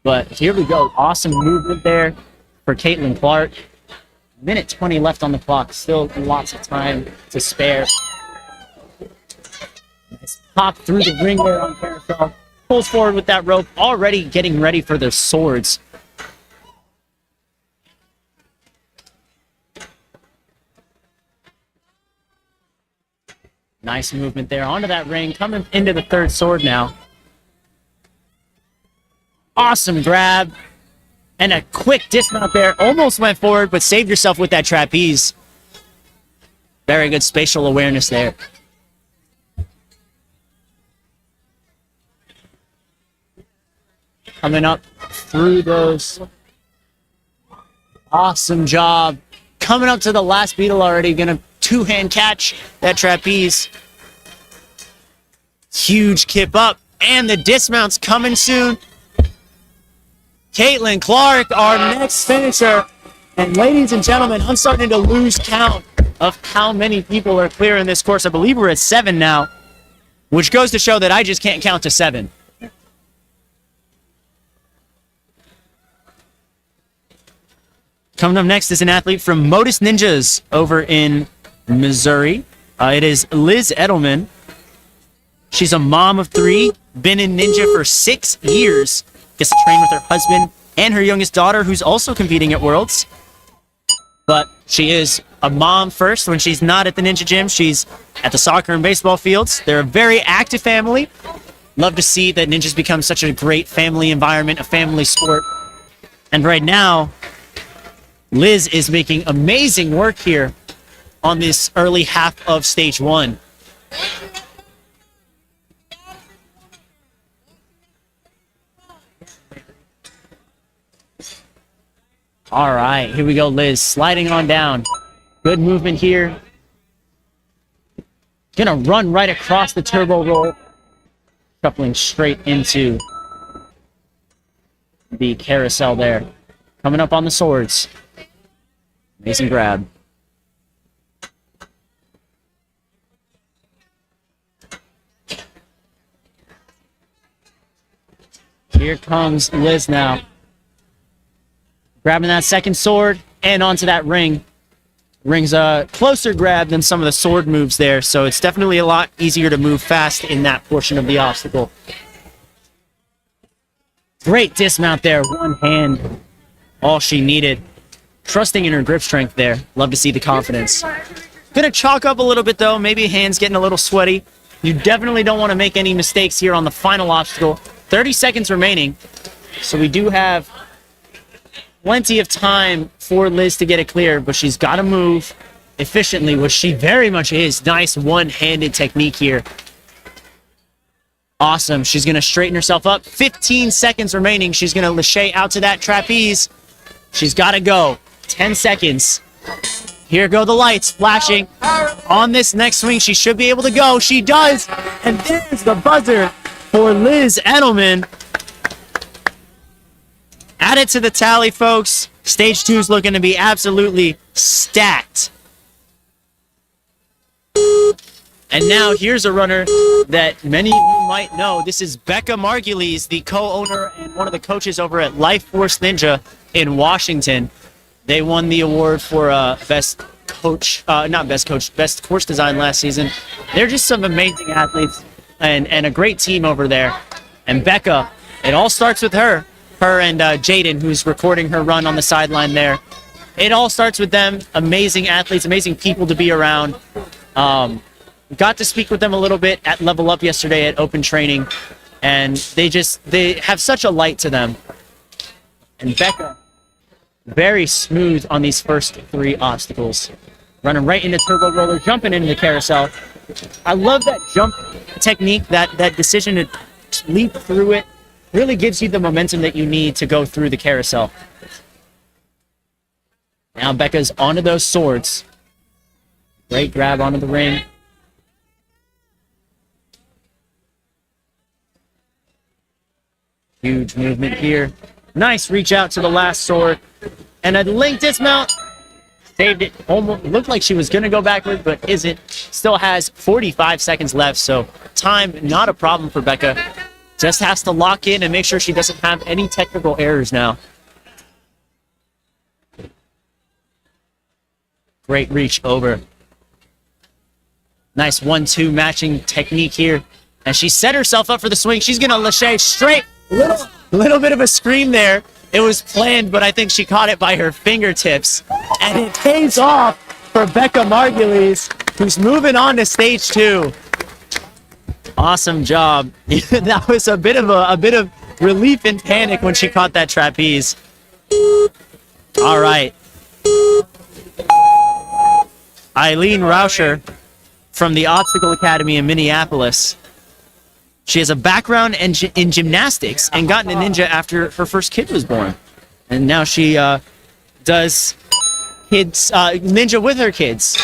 But here we go. Awesome movement there for Caitlin Clark. Minute 20 left on the clock. Still lots of time to spare. Nice pop through the ring there on carousel. Pulls forward with that rope. Already getting ready for their swords. Nice movement there. Onto that ring. Coming into the third sword now. Awesome grab. And a quick dismount there. Almost went forward, but saved yourself with that trapeze. Very good spatial awareness there. Coming up through those. Awesome job. Coming up to the last beetle already. Gonna two-hand catch that trapeze. Huge kip up. And the dismount's coming soon. Caitlin Clark, our next finisher. And ladies and gentlemen, I'm starting to lose count of how many people are clearing this course. I believe we're at 7 now, which goes to show that I just can't count to 7. Coming up next is an athlete from Modus Ninjas over in Missouri. It is Liz Edelman. She's a mom of 3, been in Ninja for 6 years. Gets to train with her husband and her youngest daughter, who's also competing at Worlds. But she is a mom first. When she's not at the Ninja gym, she's at the soccer and baseball fields. They're a very active family. Love to see that Ninjas become such a great family environment, a family sport. And right now, Liz is making amazing work here on this early half of stage 1. All right, here we go, Liz. Sliding on down. Good movement here. Gonna run right across the turbo roll. Shuffling straight into the carousel there. Coming up on the swords. Amazing grab. Here comes Liz now. Grabbing that second sword and onto that ring. Ring's a closer grab than some of the sword moves there, so it's definitely a lot easier to move fast in that portion of the obstacle. Great dismount there. One hand, all she needed. trusting in her grip strength there. Love to see the confidence. Gonna chalk up a little bit though. Maybe hands getting a little sweaty. You definitely don't want to make any mistakes here on the final obstacle. 30 seconds remaining. So we do have plenty of time for Liz to get it clear, but she's got to move efficiently, which she very much is. Nice one-handed technique here. Awesome. She's going to straighten herself up. 15 seconds remaining. She's going to lâché out to that trapeze. She's got to go. 10 seconds. Here go the lights flashing. On this next swing, she should be able to go. She does. And there's the buzzer for Liz Edelman. Add it to the tally, folks. Stage 2 is looking to be absolutely stacked. And now here's a runner that many of you might know. This is Becca Margulies, the co-owner and one of the coaches over at Life Force Ninja in Washington. They won the award for best coach, best course design last season. They're just some amazing athletes and a great team over there. And Becca, it all starts with her and Jaden, who's recording her run on the sideline there. It all starts with them. Amazing athletes, amazing people to be around. Got to speak with them a little bit at Level Up yesterday at Open Training, and they have such a light to them. And Becca, very smooth on these first 3 obstacles. Running right into turbo roller, jumping into the carousel. I love that jump technique, that decision to leap through it. Really gives you the momentum that you need to go through the carousel. Now Becca's onto those swords. Great grab onto the ring. Huge movement here. Nice reach out to the last sword. And a link dismount. Saved it. Almost looked like she was going to go backward, but isn't. Still has 45 seconds left, so time not a problem for Becca. Just has to lock in and make sure she doesn't have any technical errors now. Great reach over. Nice 1-2 matching technique here. And she set herself up for the swing. She's going to lâché straight. Little bit of a scream there. It was planned, but I think she caught it by her fingertips. And it pays off for Becca Margulies, who's moving on to stage 2. Awesome job. That was a bit of relief and panic when she caught that trapeze. All right. Eileen Rauscher from the Obstacle Academy in Minneapolis. She has a background in gymnastics and got into ninja after her first kid was born. And now she does ninja with her kids.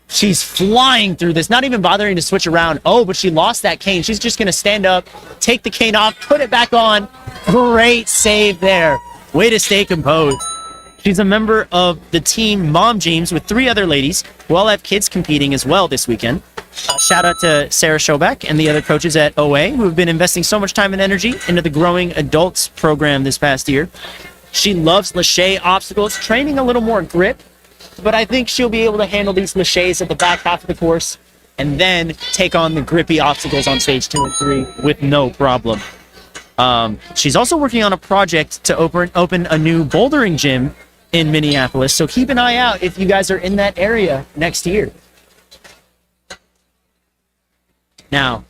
She's flying through this, not even bothering to switch around. Oh, but she lost that cane. She's just going to stand up, take the cane off, put it back on. Great save there. Way to stay composed. She's a member of the team Mom Jeans with 3 other ladies who all have kids competing as well this weekend. Shout out to Sarah Schobeck and the other coaches at OA who have been investing so much time and energy into the Growing Adults program this past year. She loves lâché obstacles, training a little more grip, but I think she'll be able to handle these lâchés at the back half of the course and then take on the grippy obstacles on stage 2 and 3 with no problem. She's also working on a project to open a new bouldering gym in Minneapolis, so keep an eye out if you guys are in that area next year. Now,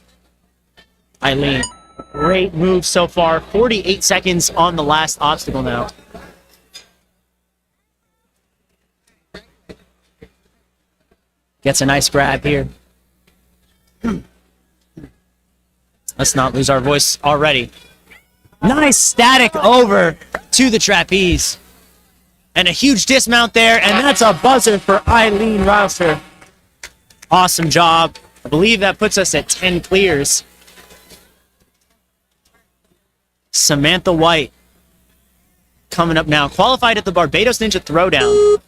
Eileen, great move so far. 48 seconds on the last obstacle now. Gets a nice grab here. Let's not lose our voice already. Nice static over to the trapeze. And a huge dismount there, and that's a buzzer for Eileen Rauscher. Awesome job. I believe that puts us at 10 clears. Samantha White coming up now. Qualified at the Barbados Ninja Throwdown.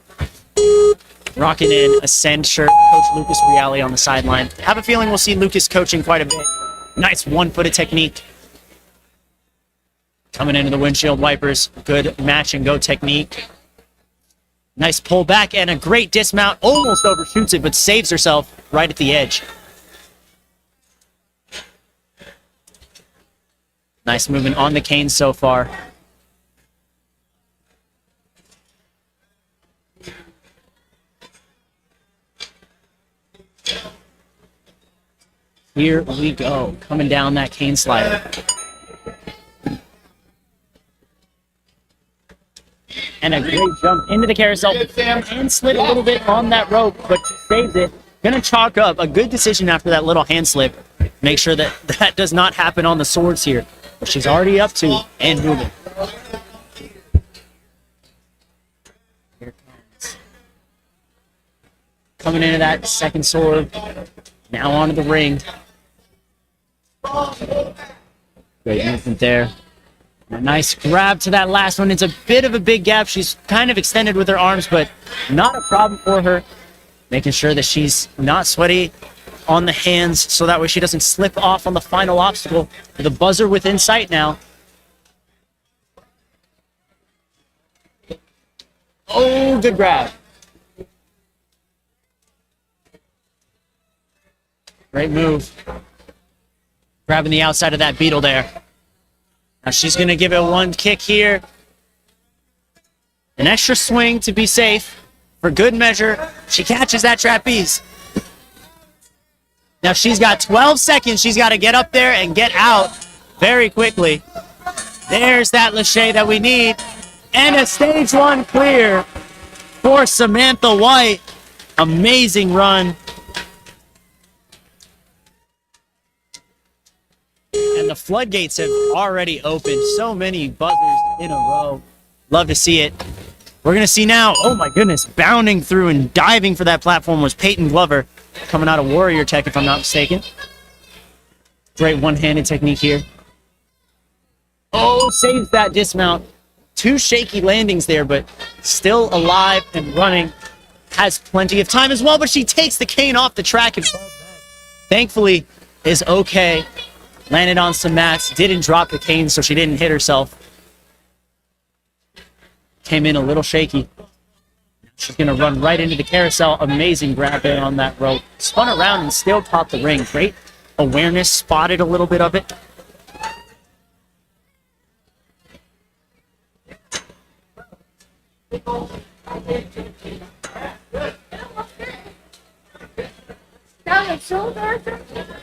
Rocking in Ascend shirt. Coach Lucas Reale on the sideline. Have a feeling we'll see Lucas coaching quite a bit. Nice one-footed technique. Coming into the windshield wipers. Good match and go technique. Nice pull back and a great dismount. Almost overshoots it, but saves herself right at the edge. Nice movement on the cane so far. Here we go, coming down that cane slider. And a great jump into the carousel and slid a little bit on that rope, but she saves it. Gonna chalk up a good decision after that little hand slip. Make sure that that does not happen on the swords here. But she's already up to and moving. Here it comes. Coming into that second sword. Now onto the ring. Great movement there. A nice grab to that last one. It's a bit of a big gap. She's kind of extended with her arms, but not a problem for her. Making sure that she's not sweaty on the hands so that way she doesn't slip off on the final obstacle. The buzzer within sight now. Oh, good grab. Great move. Grabbing the outside of that beetle there. Now she's going to give it one kick here. An extra swing to be safe. For good measure, she catches that trapeze. Now she's got 12 seconds. She's got to get up there and get out very quickly. There's that lache that we need. And a stage 1 clear for Samantha White. Amazing run. And the floodgates have already opened. So many buzzers in a row. Love to see it. We're going to see now, oh my goodness, bounding through and diving for that platform was Peyton Glover, coming out of Warrior Tech, if I'm not mistaken. Great one-handed technique here. Oh, saves that dismount. 2 shaky landings there, but still alive and running. Has plenty of time as well, but she takes the cane off the track and falls back. Thankfully, is okay. Landed on some mats, didn't drop the cane, so she didn't hit herself. Came in a little shaky. She's going to run right into the carousel. Amazing grab there on that rope. Spun around and still caught the ring. Great awareness, spotted a little bit of it.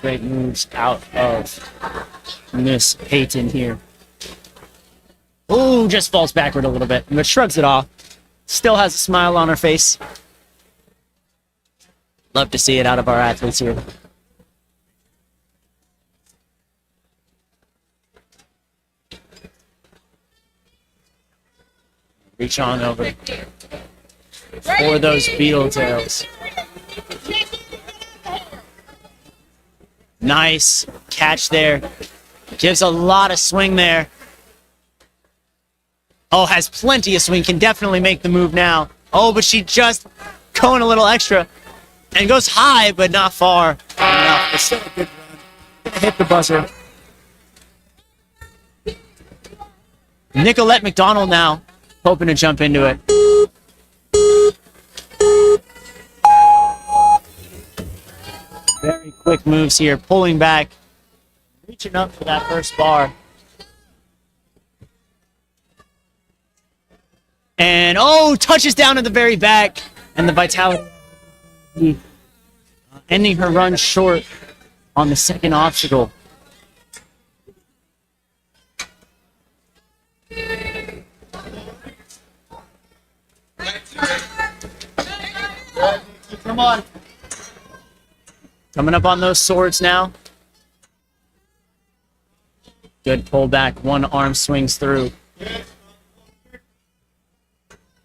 Great moves out of Miss Peyton here. Ooh, just falls backward a little bit, but shrugs it off. Still has a smile on her face. Love to see it out of our athletes here. Reach on over for those beetle tails. Nice catch there. Gives a lot of swing there. Oh, has plenty of swing. Can definitely make the move now. Oh, but she just going a little extra. And goes high, but not far enough. It's still a good run. Gonna hit the buzzer. Nicolette McDonald now. Hoping to jump into it. Very quick moves here. Pulling back. Reaching up for that first bar. And, oh, touches down at the very back. And the vitality ending her run short on the second obstacle. Come on. Coming up on those swords now. Good pullback. One arm swings through.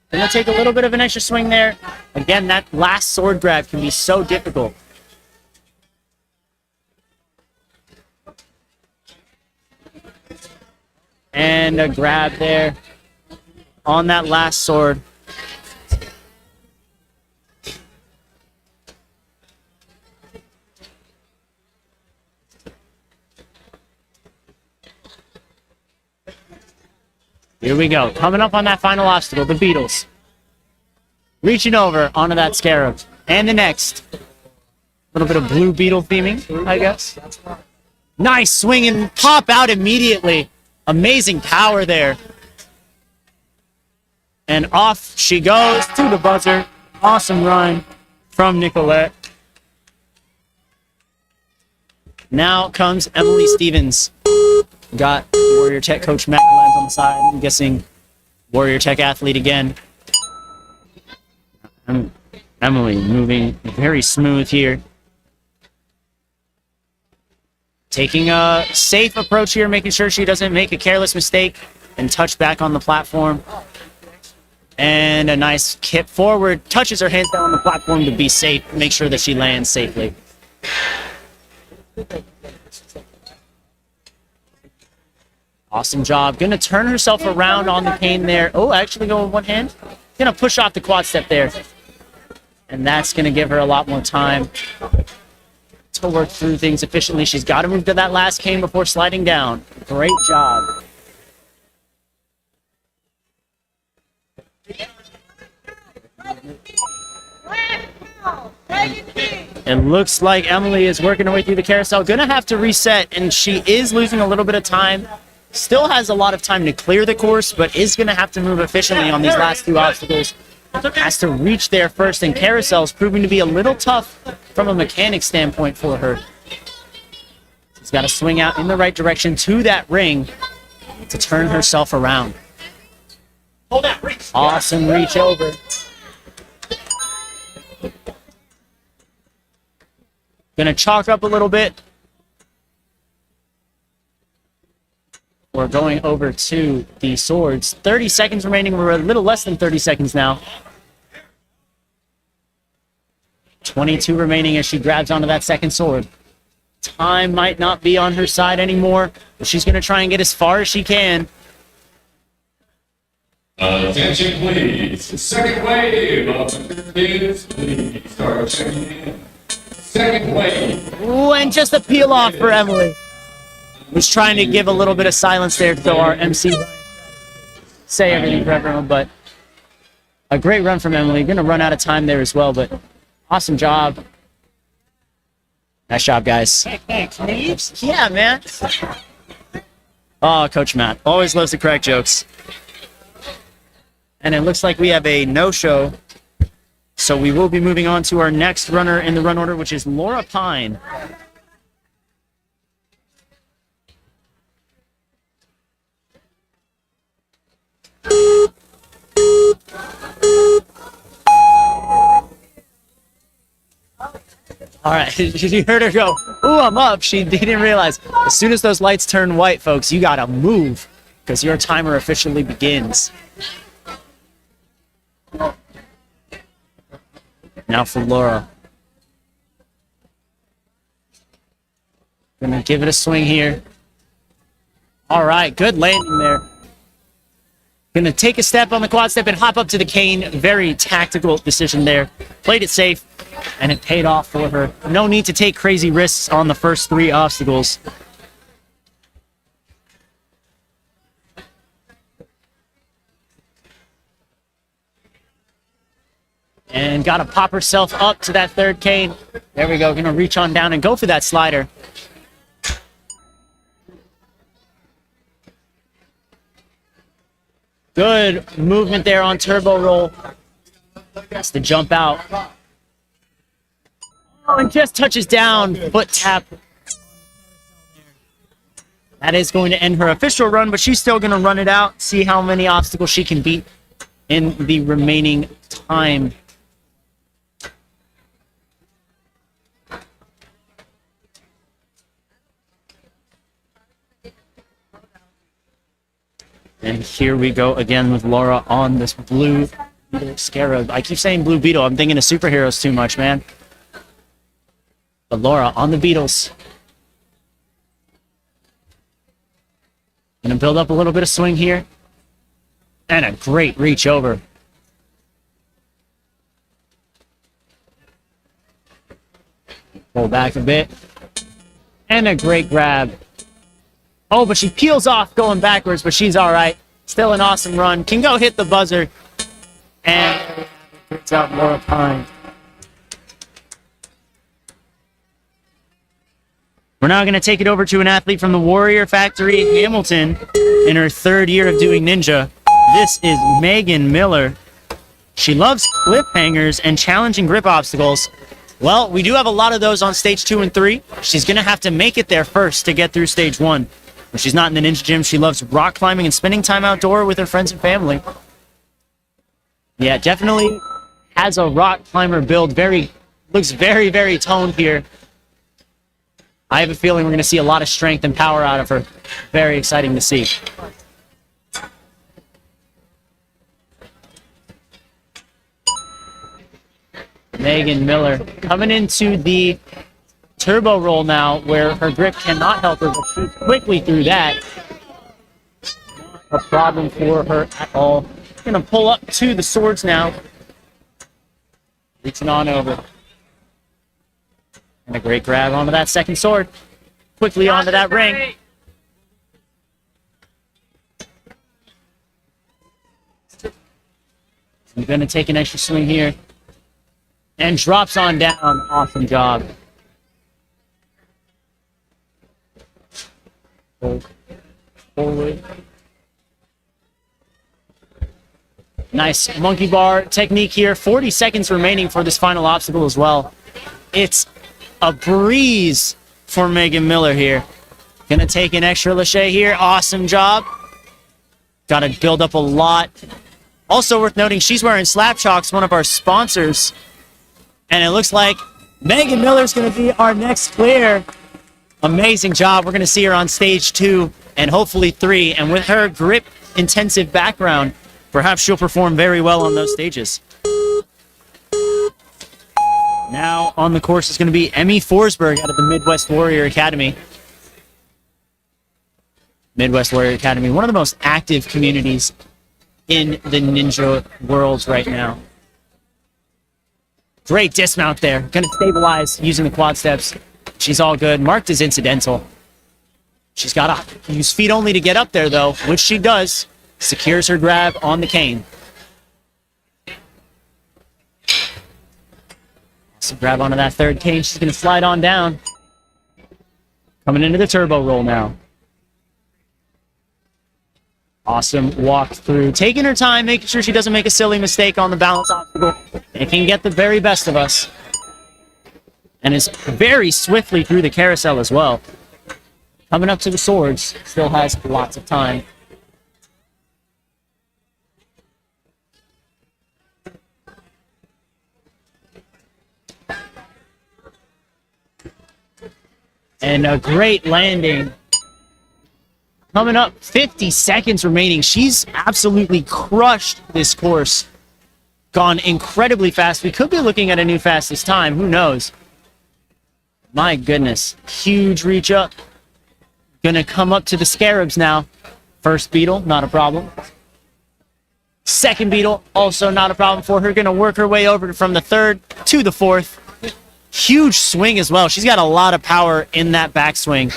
Gonna take a little bit of an extra swing there. Again, that last sword grab can be so difficult. And a grab there on that last sword. Here we go. Coming up on that final obstacle, the Beatles. Reaching over onto that scarab. And the next. A little bit of blue beetle theming, I guess. Nice swing and pop out immediately. Amazing power there. And off she goes to the buzzer. Awesome run from Nicolette. Now comes Emily Stevens. Got Warrior Tech coach Matt Glantz on the side. I'm guessing Warrior Tech athlete again. Emily moving very smooth here. Taking a safe approach here, making sure she doesn't make a careless mistake and touch back on the platform. And a nice kip forward. Touches her hands down on the platform to be safe. Make sure that she lands safely. Awesome job. Gonna turn herself around on the cane there. Oh, actually go with one hand. Gonna push off the quad step there. And that's gonna give her a lot more time to work through things efficiently. She's got to move to that last cane before sliding down. Great job. It looks like Emily is working her way through the carousel. Gonna have to reset, and she is losing a little bit of time. Still has a lot of time to clear the course, but is gonna have to move efficiently on these last two obstacles. Has to reach there first, and carousel's proving to be a little tough from a mechanic standpoint for her. She's got to swing out in the right direction to that ring to turn herself around. Awesome reach over. Gonna chalk up a little bit. We're going over to the swords. 30 seconds remaining. We're a little less than 30 seconds now. 22 remaining as she grabs onto that second sword. Time might not be on her side anymore, but she's going to try and get as far as she can. Attention, please. Second wave of kids, please start checking in. Second wave. Ooh, and just a peel off for Emily. Was trying to give a little bit of silence there so our MC say everything for everyone, but a great run from Emily. Going to run out of time there as well, but awesome job. Nice job, guys. Thanks. Yeah, man. Oh, Coach Matt. Always loves to crack jokes. And it looks like we have a no-show. So we will be moving on to our next runner in the run order, which is Laura Pine. All right, you heard her go, ooh, I'm up. She didn't realize. As soon as those lights turn white, folks, you gotta move because your timer officially begins. Now for Laura. Gonna give it a swing here. All right, good landing there. Gonna take a step on the quad step and hop up to the cane. Very tactical decision there. Played it safe, and it paid off for her. No need to take crazy risks on the first three obstacles. And gotta pop herself up to that third cane. There we go, gonna reach on down and go for that slider. Good movement there on turbo roll. Has to jump out. Oh, and just touches down, foot tap. That is going to end her official run, but she's still gonna run it out, see how many obstacles she can beat in the remaining time. And here we go again with Laura on this blue Beetle Scarab. I keep saying Blue Beetle. I'm thinking of superheroes too much, man. But Laura on the Beetles. Gonna build up a little bit of swing here. And a great reach over. Pull back a bit. And a great grab. Oh, but she peels off going backwards, but she's all right. Still an awesome run. Can go hit the buzzer. And it's out Laura Pine. We're now going to take it over to an athlete from the Warrior Factory in Hamilton in her third year of doing Ninja. This is Megan Miller. She loves cliffhangers and challenging grip obstacles. Well, we do have a lot of those on stage 2 and 3. She's going to have to make it there first to get through stage 1. When she's not in the ninja gym, she loves rock climbing and spending time outdoor with her friends and family. Yeah, definitely has a rock climber build. Looks very, very toned here. I have a feeling we're going to see a lot of strength and power out of her. Very exciting to see. Megan Miller coming into the turbo roll now, where her grip cannot help her, but she's quickly through that. Not a problem for her at all. Gonna pull up to the swords now. Reaching on over. And a great grab onto that second sword. Quickly onto that ring. I'm gonna take an extra swing here. And drops on down. Awesome job. Forward. Nice monkey bar technique here. 40 seconds remaining for this final obstacle as well. It's a breeze for Megan Miller here. Gonna take an extra lache here. Awesome job. Gotta build up a lot. Also worth noting, she's wearing Slap Chalks, one of our sponsors. And it looks like Megan Miller's going to be our next clear. Amazing job. We're going to see her on stage 2 and hopefully 3. And with her grip-intensive background, perhaps she'll perform very well on those stages. Now on the course is going to be Emmy Forsberg out of the Midwest Warrior Academy. Midwest Warrior Academy, one of the most active communities in the ninja world right now. Great dismount there. Gonna stabilize using the quad steps. She's all good. Marked as incidental. She's got to use feet only to get up there, though, which she does. Secures her grab on the cane. So grab onto that third cane. She's gonna slide on down. Coming into the turbo roll now. Awesome walk through. Taking her time, making sure she doesn't make a silly mistake on the balance obstacle. It can get the very best of us. And is very swiftly through the carousel as well. Coming up to the swords. Still has lots of time. And a great landing. Coming up, 50 seconds remaining. She's absolutely crushed this course. Gone incredibly fast. We could be looking at a new fastest time. Who knows? My goodness. Huge reach up. Gonna come up to the scarabs now. First beetle, not a problem. Second beetle, also not a problem for her. Gonna work her way over from the third to the fourth. Huge swing as well. She's got a lot of power in that backswing.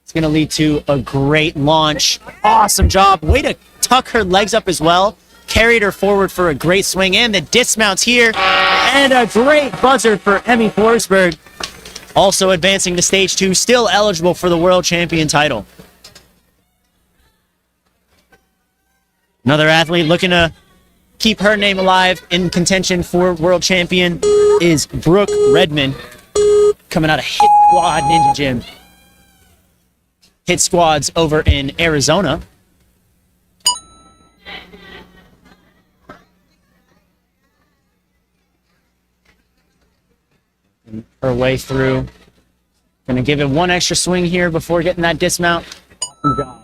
It's going to lead to a great launch. Awesome job. Way to tuck her legs up as well. Carried her forward for a great swing. And the dismounts here. And a great buzzer for Emmy Forsberg. Also advancing to stage 2. Still eligible for the world champion title. Another athlete looking to keep her name alive in contention for world champion is Brooke Redmond. Coming out of Hit Squad Ninja Gym. Hit Squads over in Arizona. And her way through. Gonna give it one extra swing here before getting that dismount. Awesome job.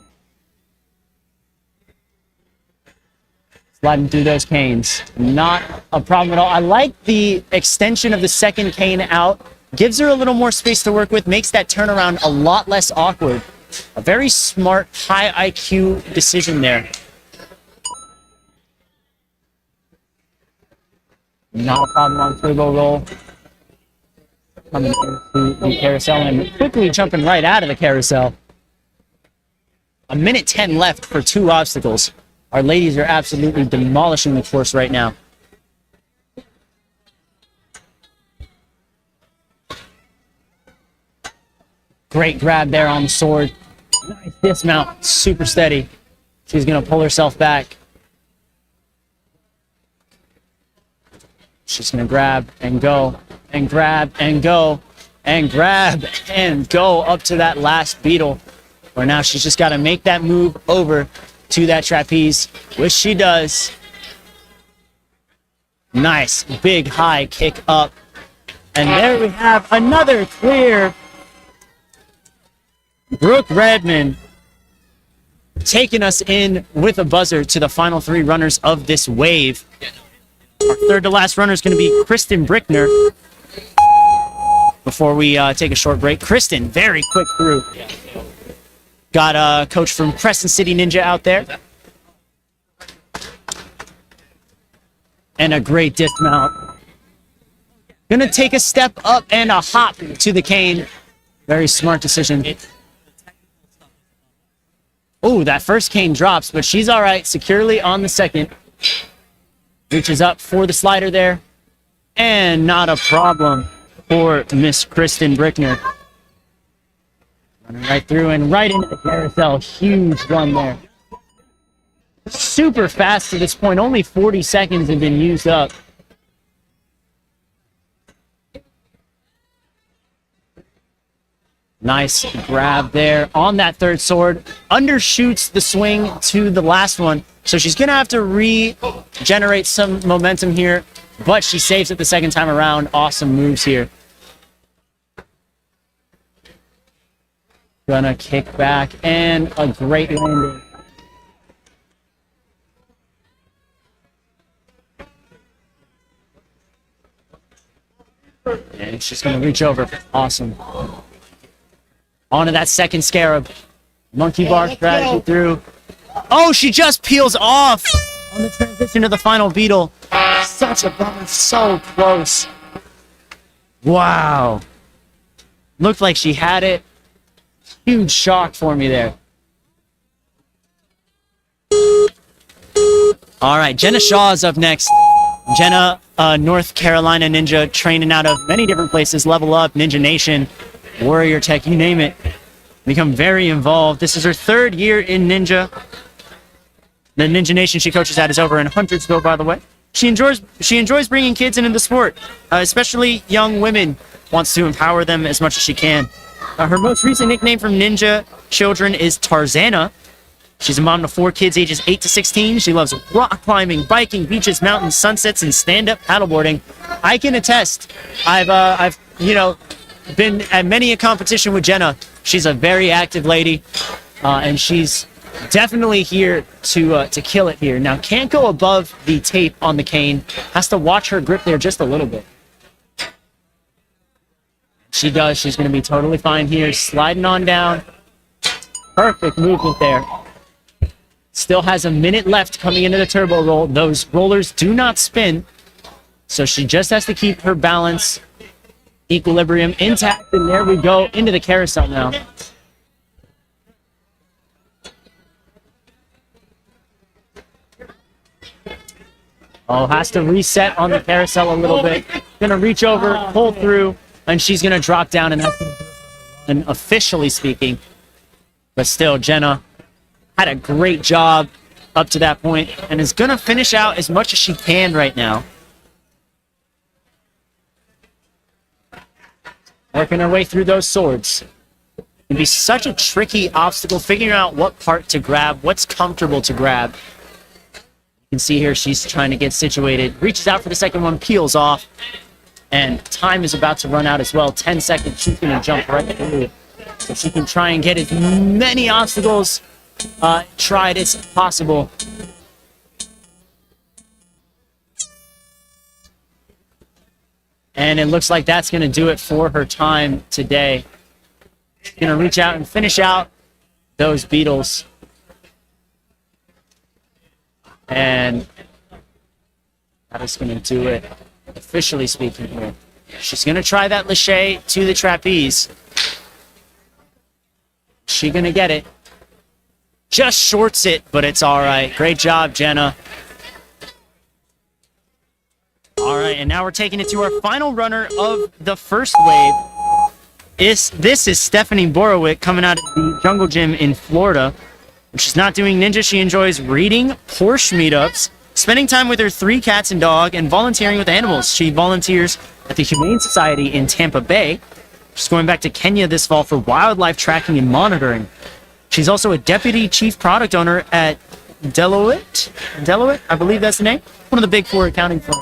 Sliding through those canes. Not a problem at all. I like the extension of the second cane out. Gives her a little more space to work with. Makes that turnaround a lot less awkward. A very smart, high IQ decision there. Not a problem on turbo roll. Coming into the carousel and quickly jumping right out of the carousel. 1:10 left for 2 obstacles. Our ladies are absolutely demolishing the course right now. Great grab there on the sword. Nice dismount, super steady. She's gonna pull herself back. She's going to grab and go and grab and go and grab and go up to that last beetle, where now she's just got to make that move over to that trapeze, which she does. Nice big high kick up. And there we have another clear. Brooke Redmond taking us in with a buzzer to the final 3 runners of this wave. Our third to last runner is going to be Kristen Brickner. Before we take a short break, Kristen, very quick through. Got a coach from Crescent City Ninja out there. And a great dismount. Gonna take a step up and a hop to the cane. Very smart decision. Oh, that first cane drops, but she's all right. Securely on the second. Reaches up for the slider there. And not a problem for Miss Kristen Brickner. Running right through and right into the carousel. Huge run there. Super fast to this point. Only 40 seconds have been used up. Nice grab there on that third sword. Undershoots the swing to the last one. So she's going to have to regenerate some momentum here, but she saves it the second time around. Awesome moves here. Gonna kick back and a great landing. And she's gonna reach over. Awesome. Onto that second scarab. Monkey bar strategy through. Oh, she just peels off on the transition to the final beetle. Such a bummer. So close. Wow. Looked like she had it. Huge shock for me there. All right, Jenna Shaw is up next. Jenna, North Carolina Ninja, training out of many different places. Level Up, Ninja Nation, Warrior Tech, you name it. Become very involved. This is her 3rd year in Ninja. The Ninja Nation she coaches at is over in Huntersville, by the way. She enjoys bringing kids into the sport, especially young women. Wants to empower them as much as she can. Her most recent nickname from Ninja children is Tarzana. She's a mom to 4 kids ages 8 to 16. She loves rock climbing, biking, beaches, mountains, sunsets, and stand-up paddleboarding. I can attest. I've been at many a competition with Jenna. She's a very active lady, and she's definitely here to kill it here. Now, can't go above the tape on the cane. Has to watch her grip there just a little bit. She does. She's going to be totally fine here. Sliding on down. Perfect movement there. Still has a minute left coming into the turbo roll. Those rollers do not spin. So she just has to keep her balance, equilibrium intact. And there we go into the carousel now. Oh, has to reset on the carousel a little bit. Gonna reach over, pull through, and she's gonna drop down, and that's and officially speaking. But still, Jenna had a great job up to that point and is gonna finish out as much as she can right now. Working her way through those swords. It can be such a tricky obstacle, figuring out what part to grab, what's comfortable to grab. You can see here she's trying to get situated. Reaches out for the second one, peels off. And time is about to run out as well. 10 seconds, she's going to jump right through. So she can try and get as many obstacles tried as possible. And it looks like that's going to do it for her time today. She's going to reach out and finish out those beetles. And that is going to do it, officially speaking here. She's going to try that lache to the trapeze. She going to get it. Just shorts it, but it's all right. Great job, Jenna. All right, and now we're taking it to our final runner of the first wave. This is Stephanie Borowick coming out of the Jungle Gym in Florida. She's not doing ninja. She enjoys reading, Porsche meetups, spending time with her 3 cats and dog, and volunteering with animals. She volunteers at the Humane Society in Tampa Bay. She's going back to Kenya this fall for wildlife tracking and monitoring. She's also a deputy chief product owner at Deloitte, I believe that's the name, one of the big 4 accounting firms.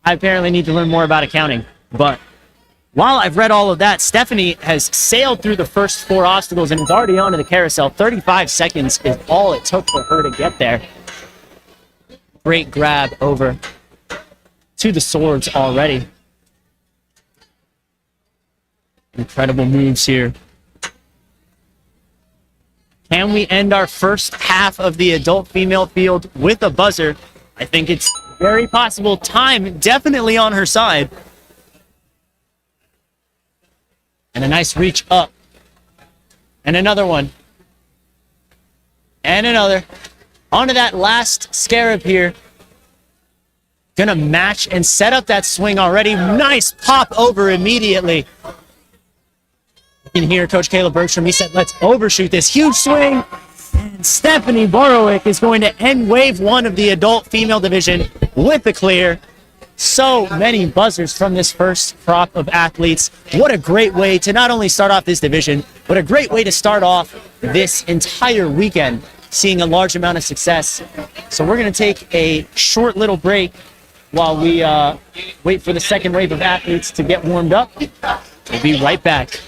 I apparently need to learn more about accounting, but while I've read all of that, Stephanie has sailed through the first 4 obstacles and is already onto the carousel. 35 seconds is all it took for her to get there. Great grab over to the swords already. Incredible moves here. Can we end our first half of the adult female field with a buzzer? I think it's very possible. Time definitely on her side. And a nice reach up. And another one. And another. Onto that last scarab here. Gonna match and set up that swing already. Nice pop over immediately. You can hear Coach Caleb Bergstrom. He said, let's overshoot this huge swing. And Stephanie Borowick is going to end wave 1 of the adult female division with the clear. So many buzzers from this first crop of athletes. What a great way to not only start off this division, but a great way to start off this entire weekend, seeing a large amount of success. So we're going to take a short little break while we wait for the second wave of athletes to get warmed up. We'll be right back.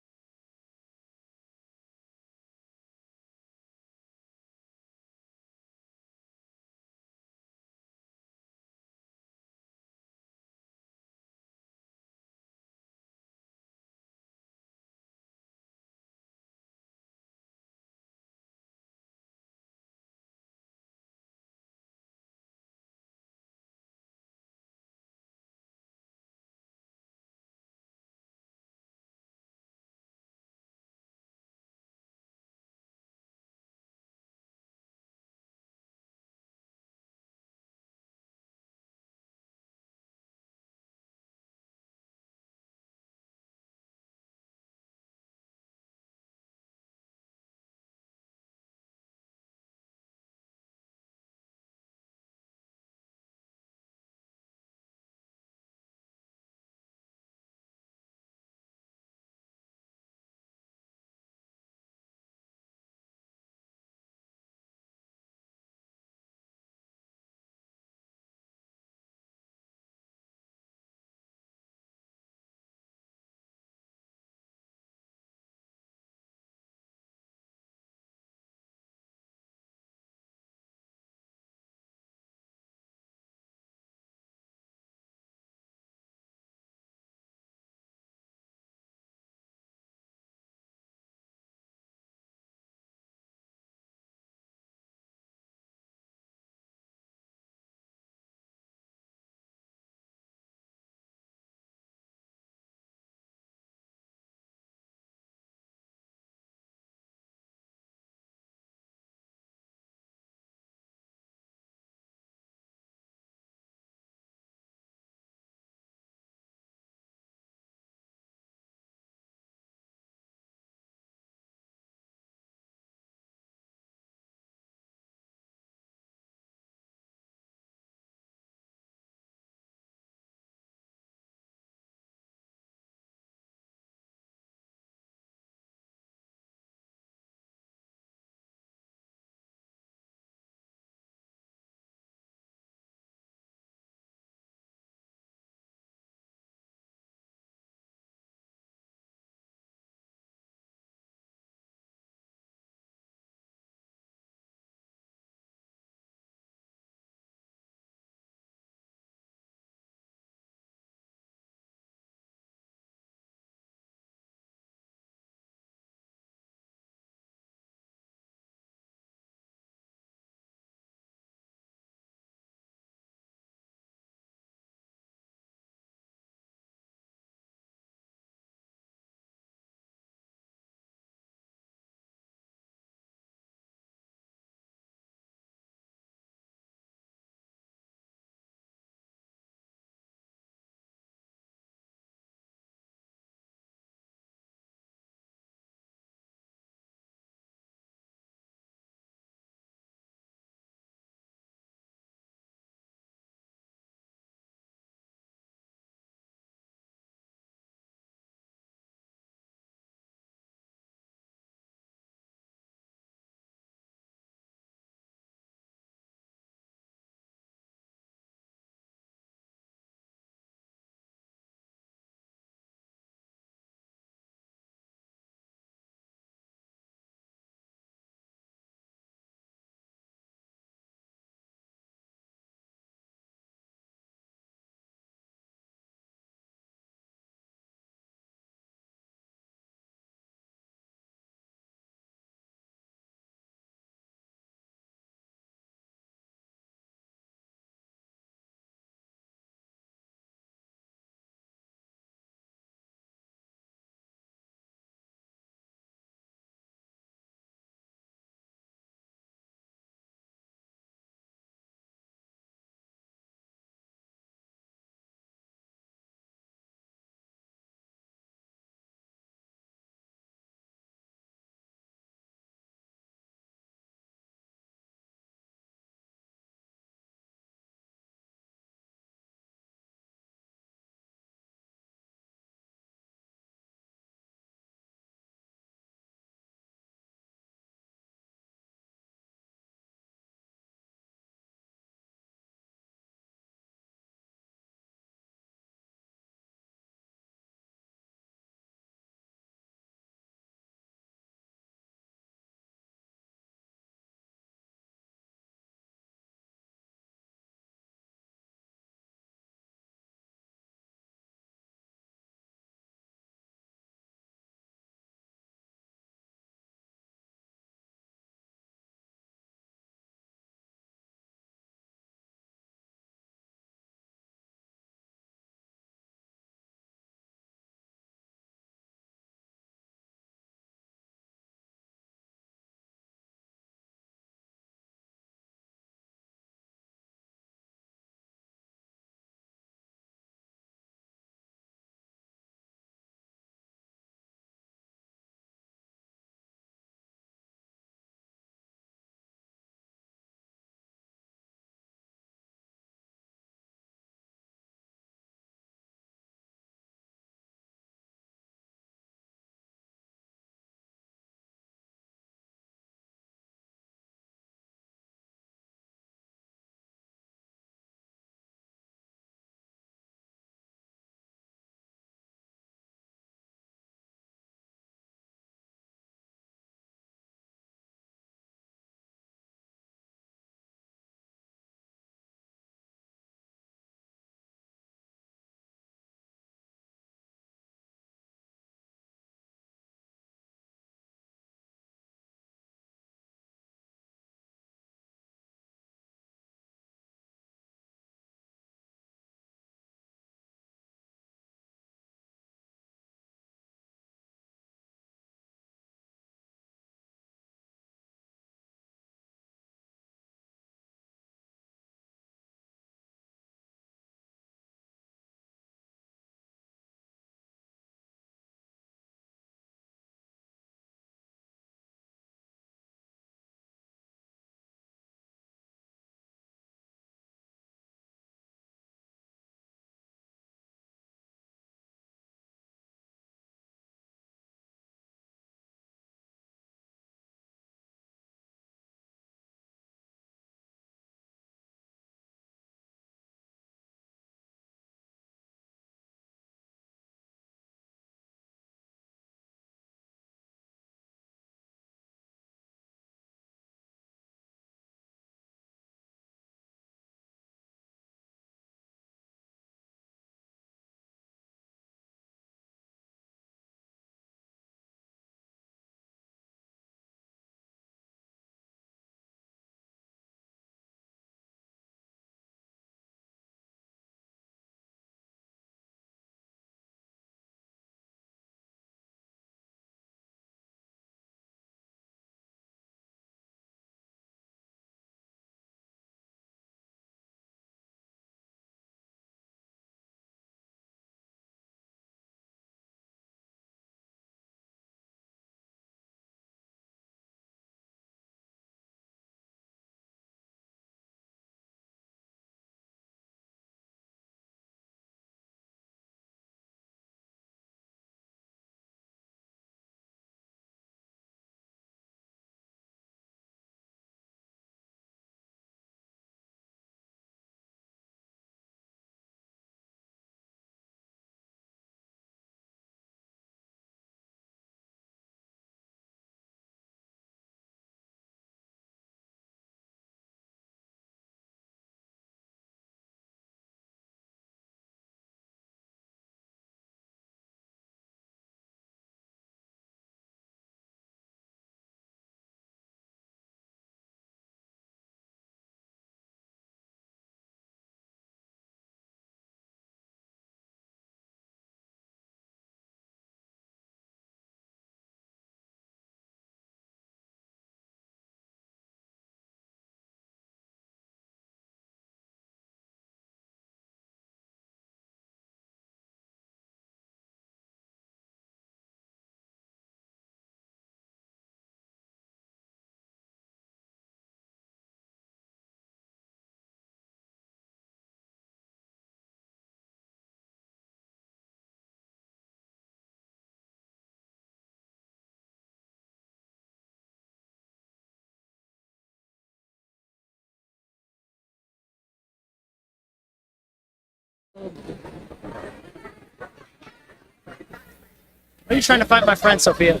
Are you trying to find my friend, Sophia?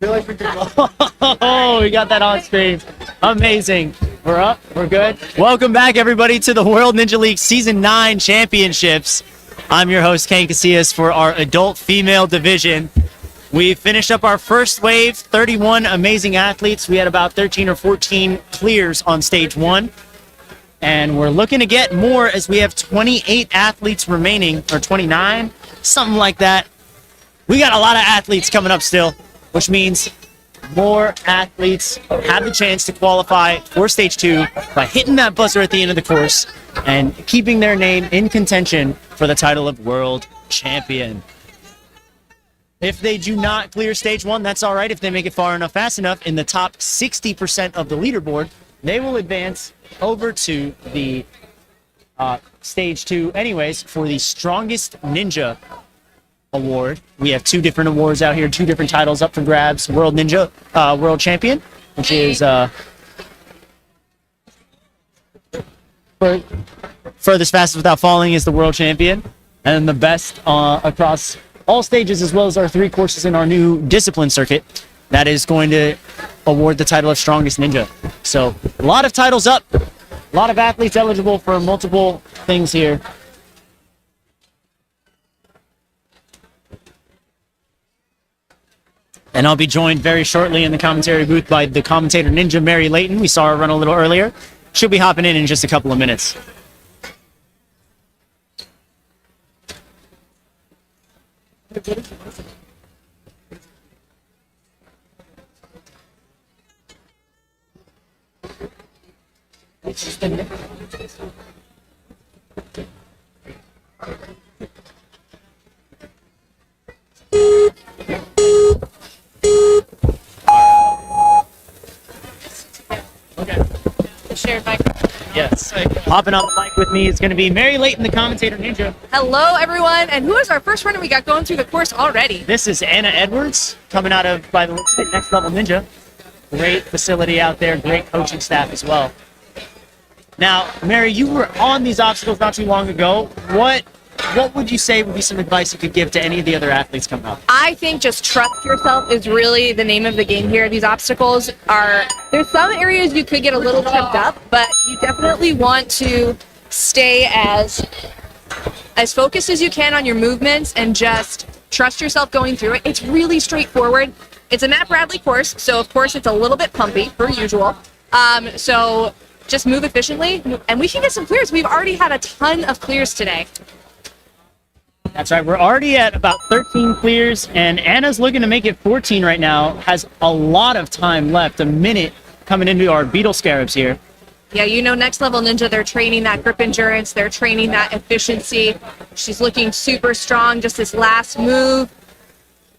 Oh, we got that on screen. Amazing. We're up. We're good. Welcome back, everybody, to the World Ninja League Season 9 Championships. I'm your host, Ken Casillas, for our adult female division. We finished up our first wave, 31 amazing athletes. We had about 13 or 14 clears on stage 1. And we're looking to get more as we have 28 athletes remaining, or 29, something like that. We got a lot of athletes coming up still, which means more athletes have the chance to qualify for stage 2 by hitting that buzzer at the end of the course and keeping their name in contention for the title of world champion. If they do not clear stage 1, that's all right. If they make it far enough, fast enough, in the top 60% of the leaderboard, they will advance over to the stage 2 anyways for the strongest ninja award. We have 2 different awards out here, 2 different titles up for grabs. World Ninja World Champion, which is furthest fastest without falling is the world champion, and the best across all stages, as well as our 3 courses in our new discipline circuit, that is going to award the title of strongest ninja. So a lot of titles up, a lot of athletes eligible for multiple things here. And I'll be joined very shortly in the commentary booth by the commentator ninja Mary Layton. We saw her run a little earlier. She'll be hopping in just a couple of minutes. Okay. Shared microphone. Yes. Hopping on the mic with me is going to be Mary Layton, the commentator ninja. Hello, everyone. And who is our first runner we got going through the course already? This is Anna Edwards, coming out of, by the looks of it, Next Level Ninja. Great facility out there, great coaching staff as well. Now, Mary, you were on these obstacles not too long ago. What would you say would be some advice you could give to any of the other athletes coming up? I think just trust yourself is really the name of the game here. These obstacles there's some areas you could get a little tripped up, but you definitely want to stay as focused as you can on your movements and just trust yourself going through it. It's really straightforward. It's a Matt Bradley course, so of course it's a little bit pumpy, per usual. So just move efficiently, and we can get some clears. We've already had a ton of clears today. That's right. We're already at about 13 clears, and Anna's looking to make it 14 right now. Has a lot of time left, a minute coming into our beetle scarabs here. Yeah, you know, Next Level Ninja, they're training that grip endurance. They're training that efficiency. She's looking super strong. Just this last move.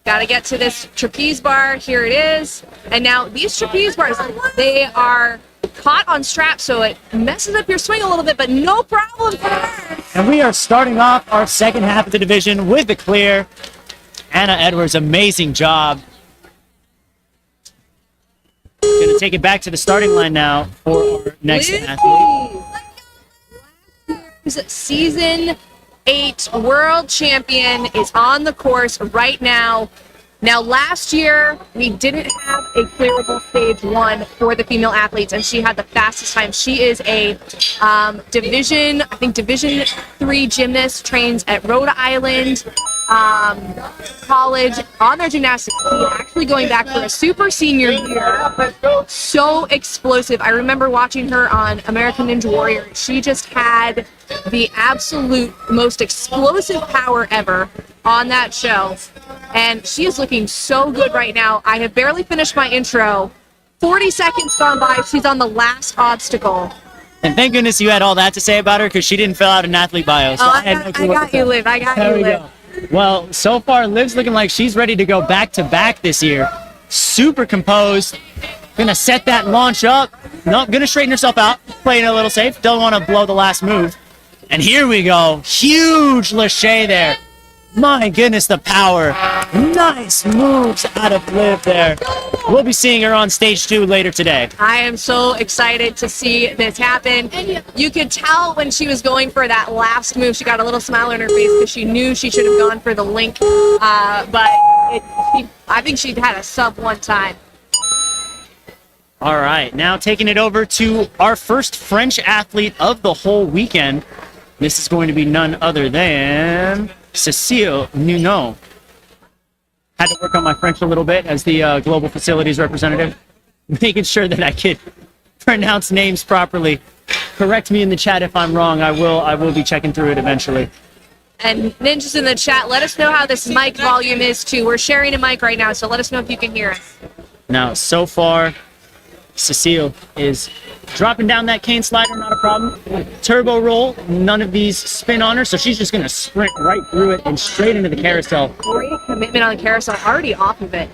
Got to get to this trapeze bar. Here it is. And now these trapeze bars, they are caught on straps, so it messes up your swing a little bit, but no problem for her. And we are starting off our second half of the division with the clear. Anna Edwards, amazing job. Going to take it back to the starting line now for our next athlete. Season 8 world champion is on the course right now. Now, last year, we didn't have a clearable stage 1 for the female athletes, and she had the fastest time. She is a Division 3 gymnast, trains at Rhode Island College on their gymnastics team, actually going back for a super senior year. So explosive. I remember watching her on American Ninja Warrior. She just had the absolute most explosive power ever on that show. And she is looking so good right now. I have barely finished my intro. 40 seconds gone by. She's on the last obstacle. And thank goodness you had all that to say about her, because she didn't fill out an athlete bio. So I got you, Liv. I got you, Liv. Well, so far, Liv's looking like she's ready to go back-to-back this year. Super composed. Gonna set that launch up. Nope, gonna straighten herself out. Playing it a little safe. Don't want to blow the last move. And here we go. Huge lâché there. My goodness, the power. Nice moves out of Liv there. We'll be seeing her on stage 2 later today. I am so excited to see this happen. You could tell when she was going for that last move, she got a little smile on her face because she knew she should have gone for the link. I think she'd had a sub one time. All right, now taking it over to our first French athlete of the whole weekend. This is going to be none other than Cécile Nuno. Had to work on my French a little bit as the global facilities representative, making sure that I could pronounce names properly. Correct me in the chat if I'm wrong. I will be checking through it eventually. And Ninjas in the chat, let us know how this mic volume is too. We're sharing a mic right now, so let us know if you can hear us. Now, so far, Cécile is dropping down that cane slider, not a problem. Turbo roll, none of these spin on her, so she's just going to sprint right through it and straight into the carousel. Great commitment on the carousel, already off of it.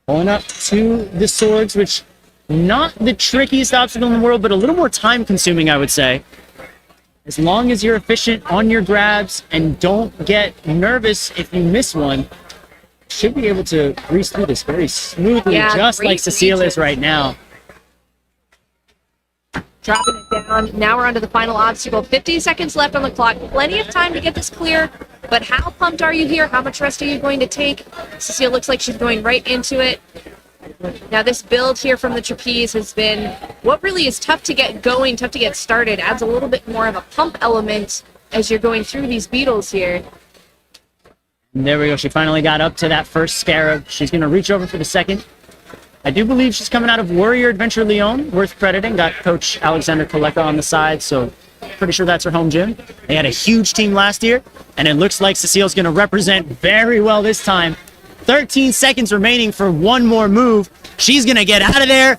Pulling up to the swords, which not the trickiest obstacle in the world, but a little more time consuming, I would say. As long as you're efficient on your grabs and don't get nervous if you miss one, should be able to breeze through this very smoothly, just like Cécile is right now. Dropping it down. Now we're on to the final obstacle. 50 seconds left on the clock. Plenty of time to get this clear. But how pumped are you here? How much rest are you going to take? Cécile looks like she's going right into it. Now this build here from the trapeze has been what really is tough to get going, tough to get started. Adds a little bit more of a pump element as you're going through these beetles here. And there we go. She finally got up to that first scarab. She's going to reach over for the second. I do believe she's coming out of Warrior Adventure Lyon, worth crediting. Got Coach Alexander Kaleka on the side, so pretty sure that's her home gym. They had a huge team last year, and it looks like Cécile's going to represent very well this time. 13 seconds remaining for one more move. She's going to get out of there.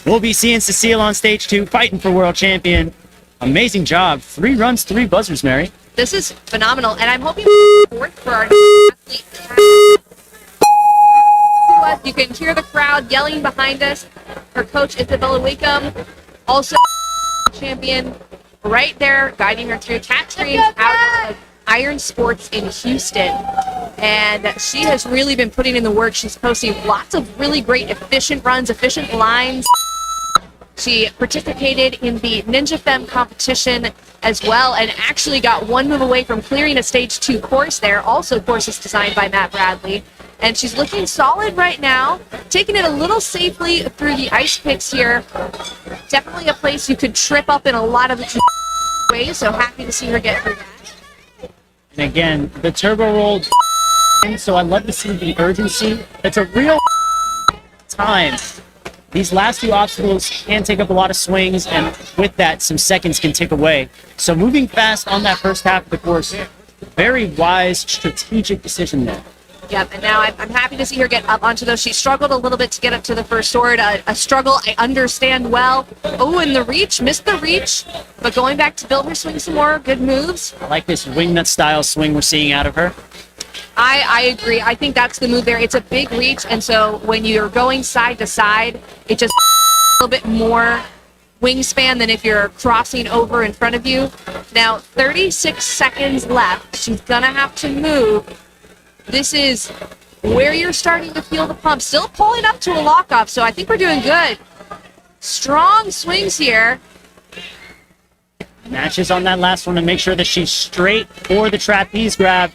We'll be seeing Cécile on stage 2, fighting for world champion. Amazing job. 3 runs, 3 buzzers, Mary. This is phenomenal, and I'm hoping fourth for our athlete. You can hear the crowd yelling behind us. Her coach, Isabella Wickham, also champion, right there, guiding her through. Cat trains out of Iron Sports in Houston, and she has really been putting in the work. She's posting lots of really great, efficient runs, efficient lines. She participated in the Ninja Femme competition as well, and actually got one move away from clearing a stage 2 course there. Also courses designed by Matt Bradley. And she's looking solid right now, taking it a little safely through the ice picks here. Definitely a place you could trip up in a lot of ways, so happy to see her get through that. And again, the turbo roll, so I love to see the urgency. It's a real time. These last 2 obstacles can take up a lot of swings, and with that, some seconds can tick away. So moving fast on that first half of the course, very wise, strategic decision there. Yep, and now I'm happy to see her get up onto those. She struggled a little bit to get up to the first sword, a struggle I understand well. Oh, and the reach, missed the reach, but going back to build her swing some more, good moves. I like this wingnut style swing we're seeing out of her. I agree. I think that's the move there. It's a big reach, and so when you're going side to side, it just a little bit more wingspan than if you're crossing over in front of you. Now, 36 seconds left. She's gonna have to move. This is where you're starting to feel the pump. Still pulling up to a lock-off, so I think we're doing good. Strong swings here. Matches on that last one to make sure that she's straight for the trapeze grab.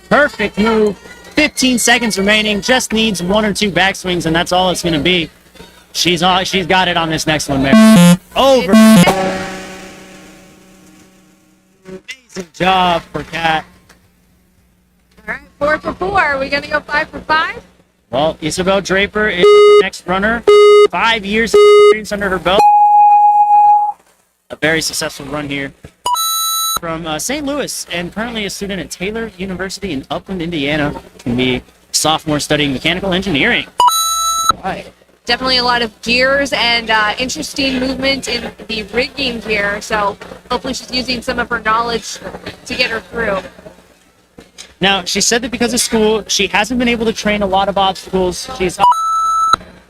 Perfect move. 15 seconds remaining. Just needs 1 or 2 backswings, and that's all it's going to be. She's got it on this next one, Mary. Over. Amazing job for Kat. All right, 4 for 4. Are we going to go 5 for 5? Well, Isabel Draper is the next runner. 5 years of experience under her belt. A very successful run here. From St. Louis, and currently a student at Taylor University in Upland, Indiana. Can be a sophomore studying mechanical engineering. Right. Definitely a lot of gears and interesting movement in the rigging here, so hopefully she's using some of her knowledge to get her through. Now, she said that because of school, she hasn't been able to train a lot of obstacles. She's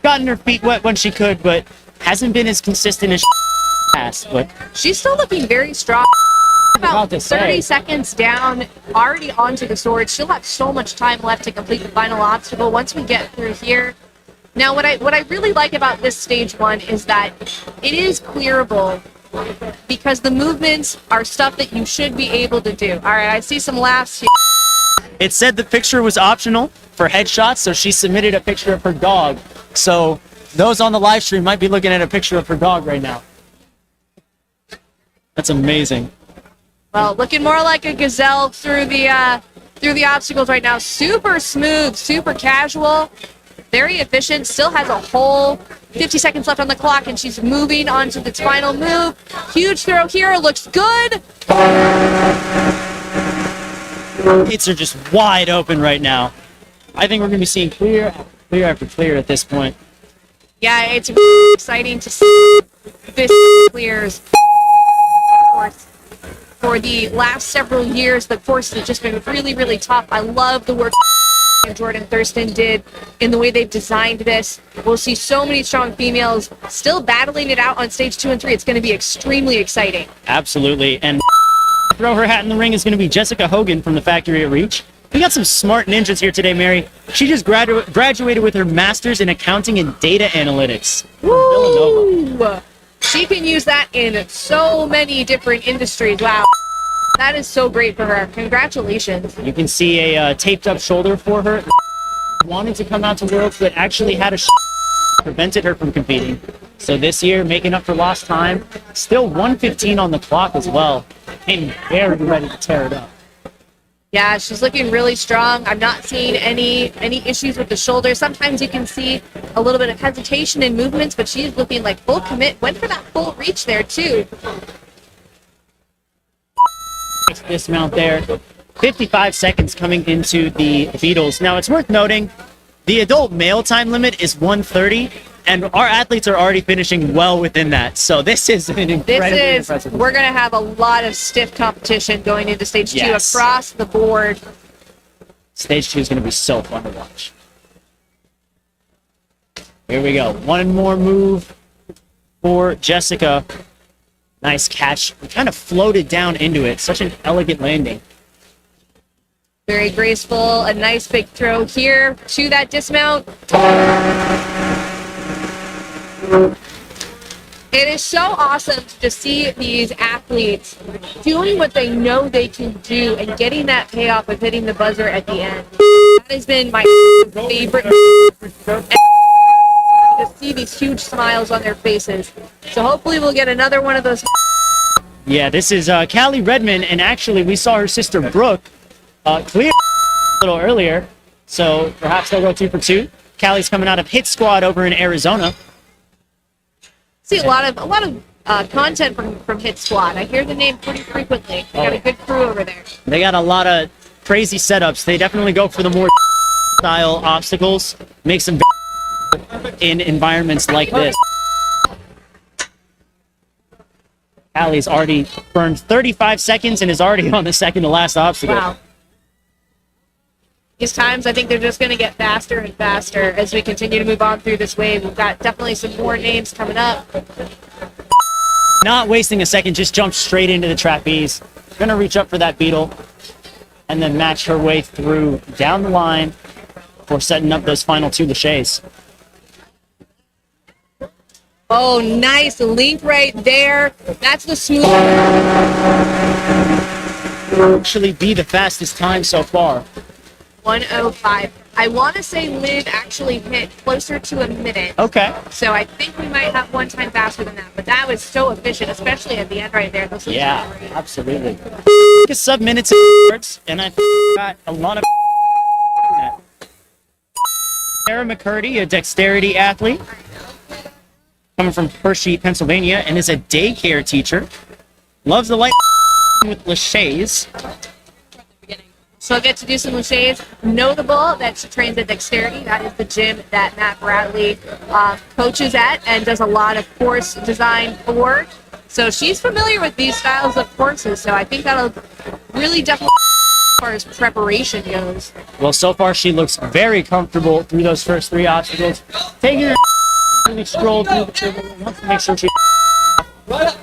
gotten her feet wet when she could, but hasn't been as consistent as she has. But she's still looking very strong. about to 30 say. seconds down, already onto the sword. She'll have so much time left to complete the final obstacle once we get through here. Now, what I really like about this stage 1 is that it is clearable because the movements are stuff that you should be able to do. All right, I see some laughs here. It said the picture was optional for headshots, so she submitted a picture of her dog. So those on the live stream might be looking at a picture of her dog right now. That's amazing. Well, looking more like a gazelle through the obstacles right now. Super smooth, super casual, very efficient. Still has a whole 50 seconds left on the clock, and she's moving on to the final move. Huge throw here, looks good. Gates are just wide open right now. I think we're going to be seeing clear after clear at this point. Yeah, it's exciting to see this clears. Of course, for the last several years, the course has just been really, really tough. I love the work Jordan Thurston did in the way they've designed this. We'll see so many strong females still battling it out on stage 2 and 3. It's going to be extremely exciting. Absolutely. And throw her hat in the ring is going to be Jessica Hogan from the Factory at Reach. We got some smart ninjas here today, Mary. She just graduated with her master's in accounting and data analytics from Villanova. She can use that in so many different industries. Wow. That is so great for her. Congratulations. You can see a taped up shoulder for her. Wanted to come out to Worlds, but actually had a prevented her from competing. So this year, making up for lost time. Still 1:15 on the clock as well. Came very ready to tear it up. Yeah, she's looking really strong. I'm not seeing any issues with the shoulder. Sometimes you can see a little bit of hesitation in movements, but she's looking like full commit. Went for that full reach there, too. Dismount there. 55 seconds coming into the Beatles. Now, it's worth noting, the adult male time limit is 1:30, and our athletes are already finishing well within that. So this is an incredibly impressive. We're going to have a lot of stiff competition going into stage 2 Yes. across the board. Stage 2 is going to be so fun to watch. Here we go. One more move for Jessica. Nice catch. We kind of floated down into it. Such an elegant landing. Very graceful. A nice big throw here to that dismount. It is so awesome to just see these athletes doing what they know they can do and getting that payoff of hitting the buzzer at the end. That has been my favorite. To see these huge smiles on their faces. So hopefully we'll get another one of those. Yeah, this is Callie Redmond, and actually we saw her sister Brooke clear a little earlier, so perhaps they'll go 2 for 2. Callie's coming out of Hit Squad over in Arizona. See a lot of content from Hit Squad. I hear the name pretty frequently. They got a good crew over there. They got a lot of crazy setups. They definitely go for the more style obstacles, makes them in environments like this. Allie's already burned 35 seconds and is already on the second to last obstacle. Wow. These times, I think they're just going to get faster and faster as we continue to move on through this wave. We've got definitely some more names coming up. Not wasting a second, just jumped straight into the trapeze. Gonna reach up for that beetle and then match her way through down the line for setting up those final 2 laches. Oh, nice link right there. That's the smooth. Actually be the fastest time so far. 1:05. I want to say Liv actually hit closer to a minute. Okay. So I think we might have one time faster than that. But that was so efficient, especially at the end right there. Those Yeah, great. absolutely. A sub-minutes and I got a lot of Sarah McCurdy, a dexterity athlete, coming from Hershey, Pennsylvania, and is a daycare teacher. Loves the light with laches. So I get to do some laches. Notable that she trains at Dexterity. That is the gym that Matt Bradley coaches at and does a lot of course design for. So she's familiar with these styles of courses. So I think that'll really definitely as far as preparation goes. Well, so far she looks very comfortable through those first 3 obstacles. Taking her really stroll through the triple. Wants to make sure she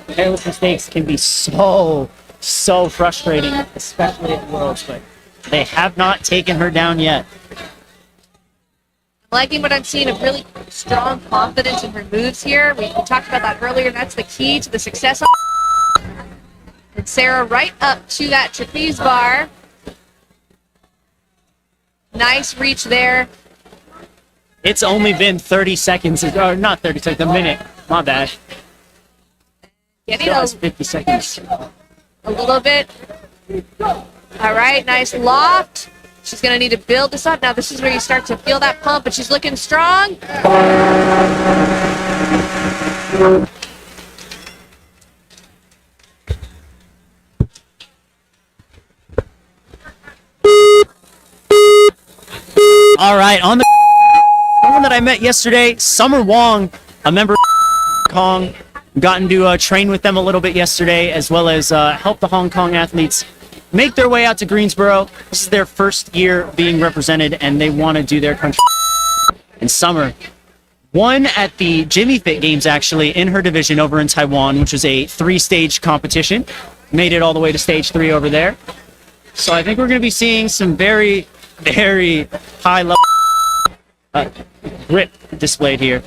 careless mistakes can be so so frustrating, especially at Worlds, but they have not taken her down yet. Liking what I'm seeing of really strong confidence in her moves here. We talked about that earlier. That's the key to the success. And Sarah right up to that trapeze bar. Nice reach there. It's only been 30 seconds, or not 30 seconds, a minute. My bad. Getting Still has 50 seconds. a little bit. All right, nice loft. She's going to need to build this up. Now this is where you start to feel that pump, but she's looking strong. All right, on the someone that I met yesterday, Summer Wong, a member of Kong, gotten to train with them a little bit yesterday, as well as help the Hong Kong athletes make their way out to Greensboro. This is their first year being represented, and they want to do their country. And Summer won at the Jimmy Fit Games, actually, in her division over in Taiwan, which was a 3-stage competition. Made it all the way to stage 3 over there. So I think we're going to be seeing some very, very high level grip displayed here.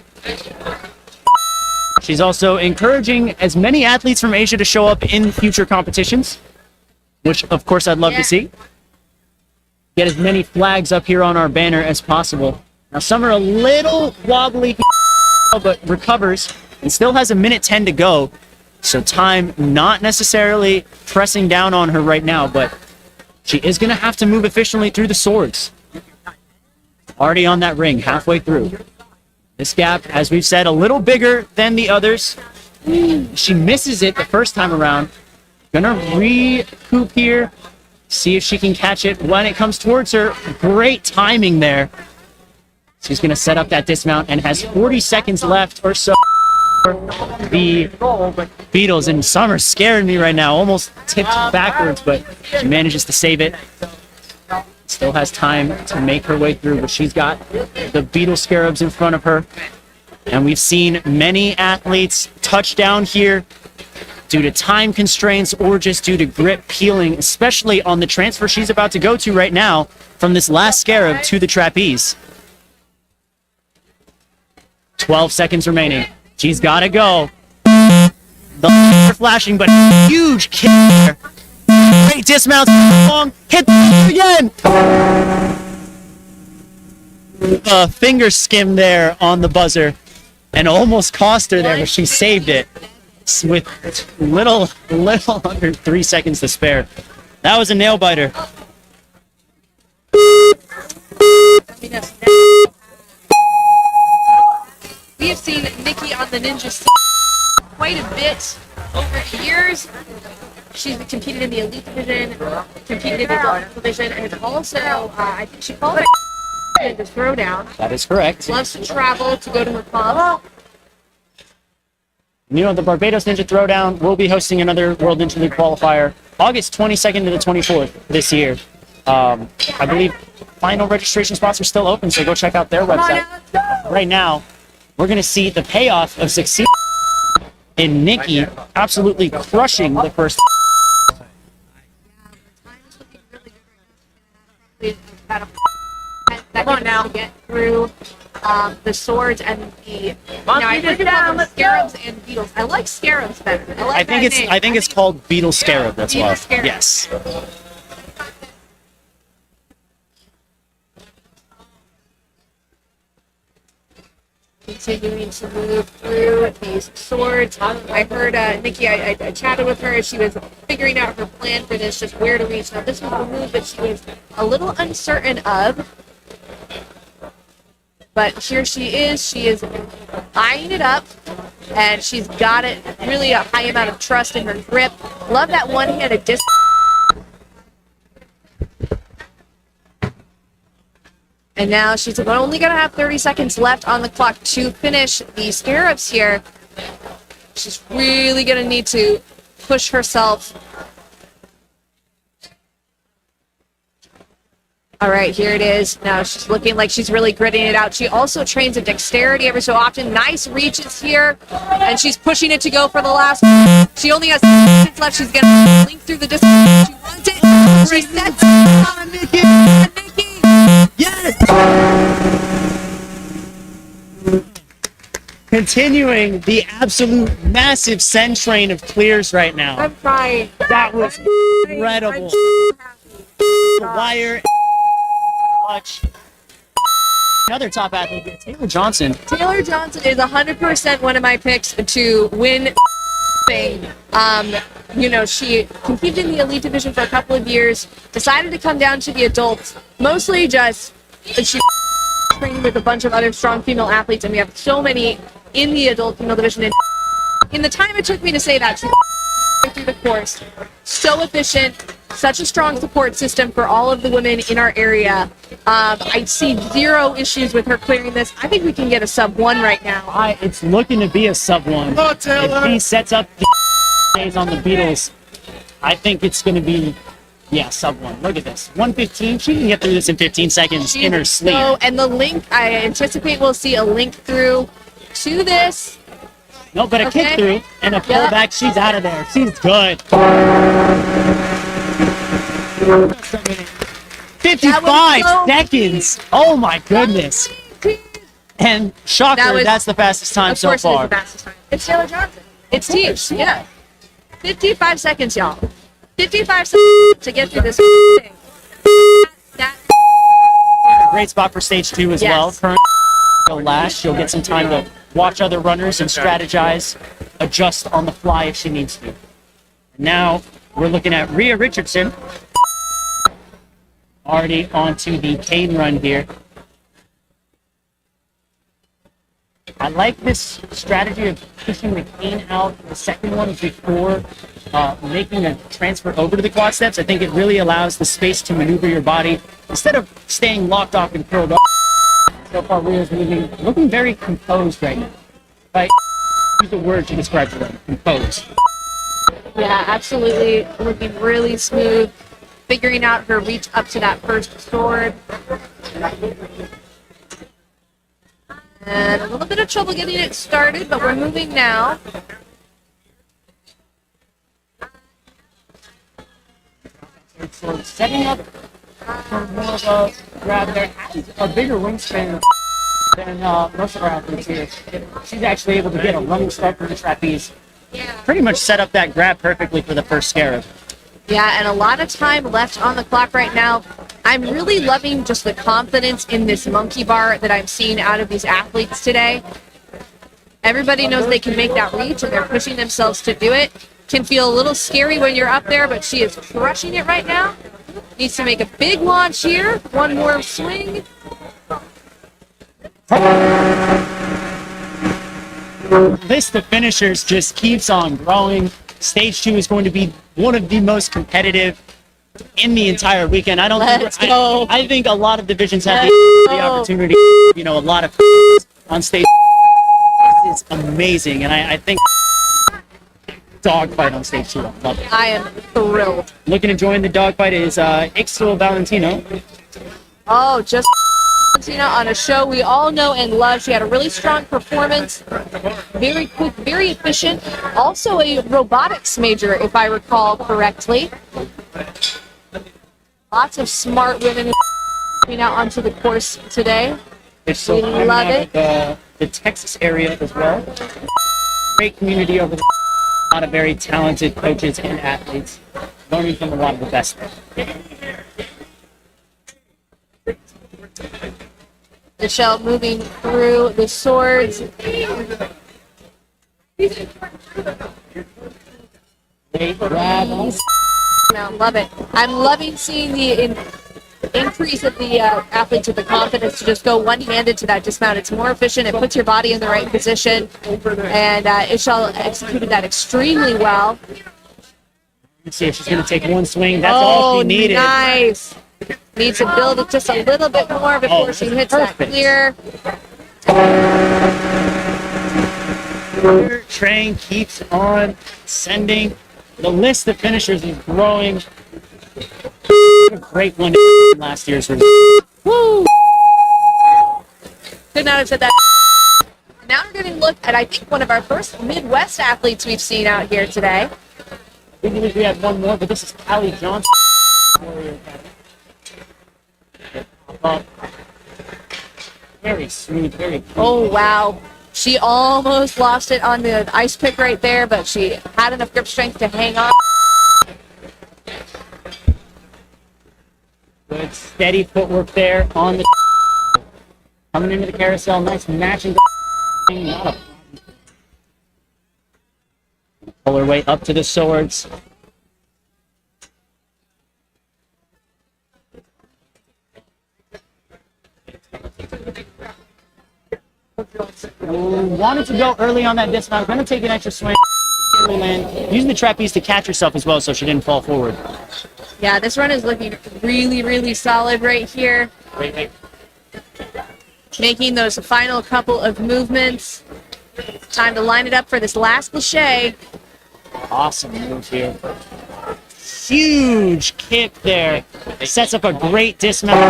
She's also encouraging as many athletes from Asia to show up in future competitions, which of course I'd love to see. Get as many flags up here on our banner as possible. Now Summer a little wobbly, but recovers and still has 1:10 to go. So time not necessarily pressing down on her right now, but she is going to have to move efficiently through the swords. Already on that ring, halfway through. This gap, as we've said, a little bigger than the others. She misses it the first time around. Gonna recoup here. See if she can catch it when it comes towards her. Great timing there. She's gonna set up that dismount and has 40 seconds left or so. The Beatles, and Summer scaring me right now. Almost tipped backwards, but she manages to save it. Still has time to make her way through, but she's got the Beetle Scarabs in front of her. And we've seen many athletes touch down here due to time constraints or just due to grip peeling, especially on the transfer she's about to go to right now from this last Scarab to the trapeze. 12 seconds remaining. She's got to go. The lights are flashing, but huge kick there. Great dismount, long, hit again. A finger skim there on the buzzer, and almost cost her there, but she saved it with little under 3 seconds to spare. That was a nail biter. We have seen Nikki on the Ninja scene quite a bit over the years. She's competed in the elite division, competed in the adult division, and also, I think she qualified in the throwdown. That is correct. Loves to travel to go to her club. You know, the Barbados Ninja Throwdown will be hosting another World Ninja League qualifier August 22nd to the 24th this year. I believe final registration spots are still open, so go check out their website. Right now, we're going to see the payoff of succeeding in Nikki absolutely crushing the first. Come on now. To get through the swords and the. I think the scarabs and beetles. I like scarabs better. I think it's called Beetle Scarab. That's Beetle why. Scarab. Yes. Continuing to move through these swords. I heard Nikki, I chatted with her as she was figuring out her plan for this, just where to reach. Now, this was a move that she was a little uncertain of. But here she is eyeing it up, and she's got it really a high amount of trust in her grip. Love that one-handed disc. And now she's only going to have 30 seconds left on the clock to finish the scarabs here. She's really going to need to push herself. All right, here it is. Now she's looking like she's really gritting it out. She also trains a dexterity every so often. Nice reaches here, and she's pushing it to go for the last. She only has 6 seconds left. She's going to link through the distance. She wants it. She sets it on Nikki. Nikki. Yes! Continuing the absolute massive send train of clears right now. I'm crying. That was incredible. The wire, clutch. Another top athlete here, Taylor Johnson. Taylor Johnson is 100% one of my picks to win thing. You know, she competed in the elite division for a couple of years, decided to come down to the adults, mostly just she training with a bunch of other strong female athletes, and we have so many in the adult female division. And in the time it took me to say that, she through the course, so efficient, such a strong support system for all of the women in our area. I see zero issues with her clearing this. I think we can get a sub 1 right now. It's looking to be a sub 1. If he sets up the days on the Beatles, I think it's going to be, yeah, sub 1. Look at this. 1:15. She can get through this in 15 seconds in her sleep. So, and the link, I anticipate we'll see a link through to this. No, but a kick through and a pullback. She's out of there. She's good. 55 seconds. Oh my goodness. And shocker, that's the fastest time so far. Of course it is the fastest time. It's Taylor Johnson. It's Teach, yeah. 55 seconds, y'all. 55 seconds to get through this thing. Great spot for stage 2 as well. Current go last. She'll get some time to watch other runners and strategize, adjust on the fly if she needs to. Now we're looking at Rhea Richardson. Already onto the cane run here. I like this strategy of pushing the cane out the second one before making a transfer over to the quad steps. I think it really allows the space to maneuver your body instead of staying locked off and curled up. So far, Rhea's looking very composed right now. Right? Use the word to describe her. Composed. Yeah, absolutely. Looking really smooth. Figuring out her reach up to that first sword. And a little bit of trouble getting it started, but we're moving now. So setting up for more of a grab there, has a bigger wingspan than most of our athletes here. She's actually able to get a running start from the trapeze. Pretty much set up that grab perfectly for the first scarab. Yeah, and a lot of time left on the clock right now. I'm really loving just the confidence in this monkey bar that I'm seeing out of these athletes today. Everybody knows they can make that reach, and they're pushing themselves to do it. Can feel a little scary when you're up there, but she is crushing it right now. Needs to make a big launch here. One more swing. List of finishers just keeps on growing. Stage 2 is going to be one of the most competitive in the entire weekend. I think a lot of divisions have the opportunity. You know, a lot of on stage. This is amazing, and I think dogfight on stage 2. I love it. I am thrilled. Looking to join the dogfight is Ixel Valentino. Oh, just Valentino on a show we all know and love. She had a really strong performance. Very quick, very efficient. Also a robotics major, if I recall correctly. Lots of smart women coming out onto the course today. We love it. The Texas area as well. Great community over there. A lot of very talented coaches and athletes. Learning from a lot of the best there. Michelle moving through the swords. They grab. Love it. I'm loving seeing the increase of the athletes with the confidence to just go one-handed to that dismount. It's more efficient. It puts your body in the right position. And Ishal executed that extremely well. Let's see if she's going to take one swing. That's all she needed. Nice. Needs to build it just a little bit more before she hits that clear. Train keeps on sending. The list of finishers is growing. A great one in last year's result. Woo! Could not have said that. Now we're getting a look at, I think, one of our first Midwest athletes we've seen out here today. We believe we have one more, but this is Callie Johnson. Very smooth, very clean. Oh, wow. She almost lost it on the ice pick right there, but she had enough grip strength to hang on. Good steady footwork there on the coming into the carousel. Nice matching. Not a pull her way up to the swords. Wanted to go early on that dismount. Going to take an extra swing. Using the trapeze to catch herself as well so she didn't fall forward. Yeah, this run is looking really, really solid right here. Making those final couple of movements. Time to line it up for this last lache. Awesome move here. Huge kick there. Sets up a great dismount.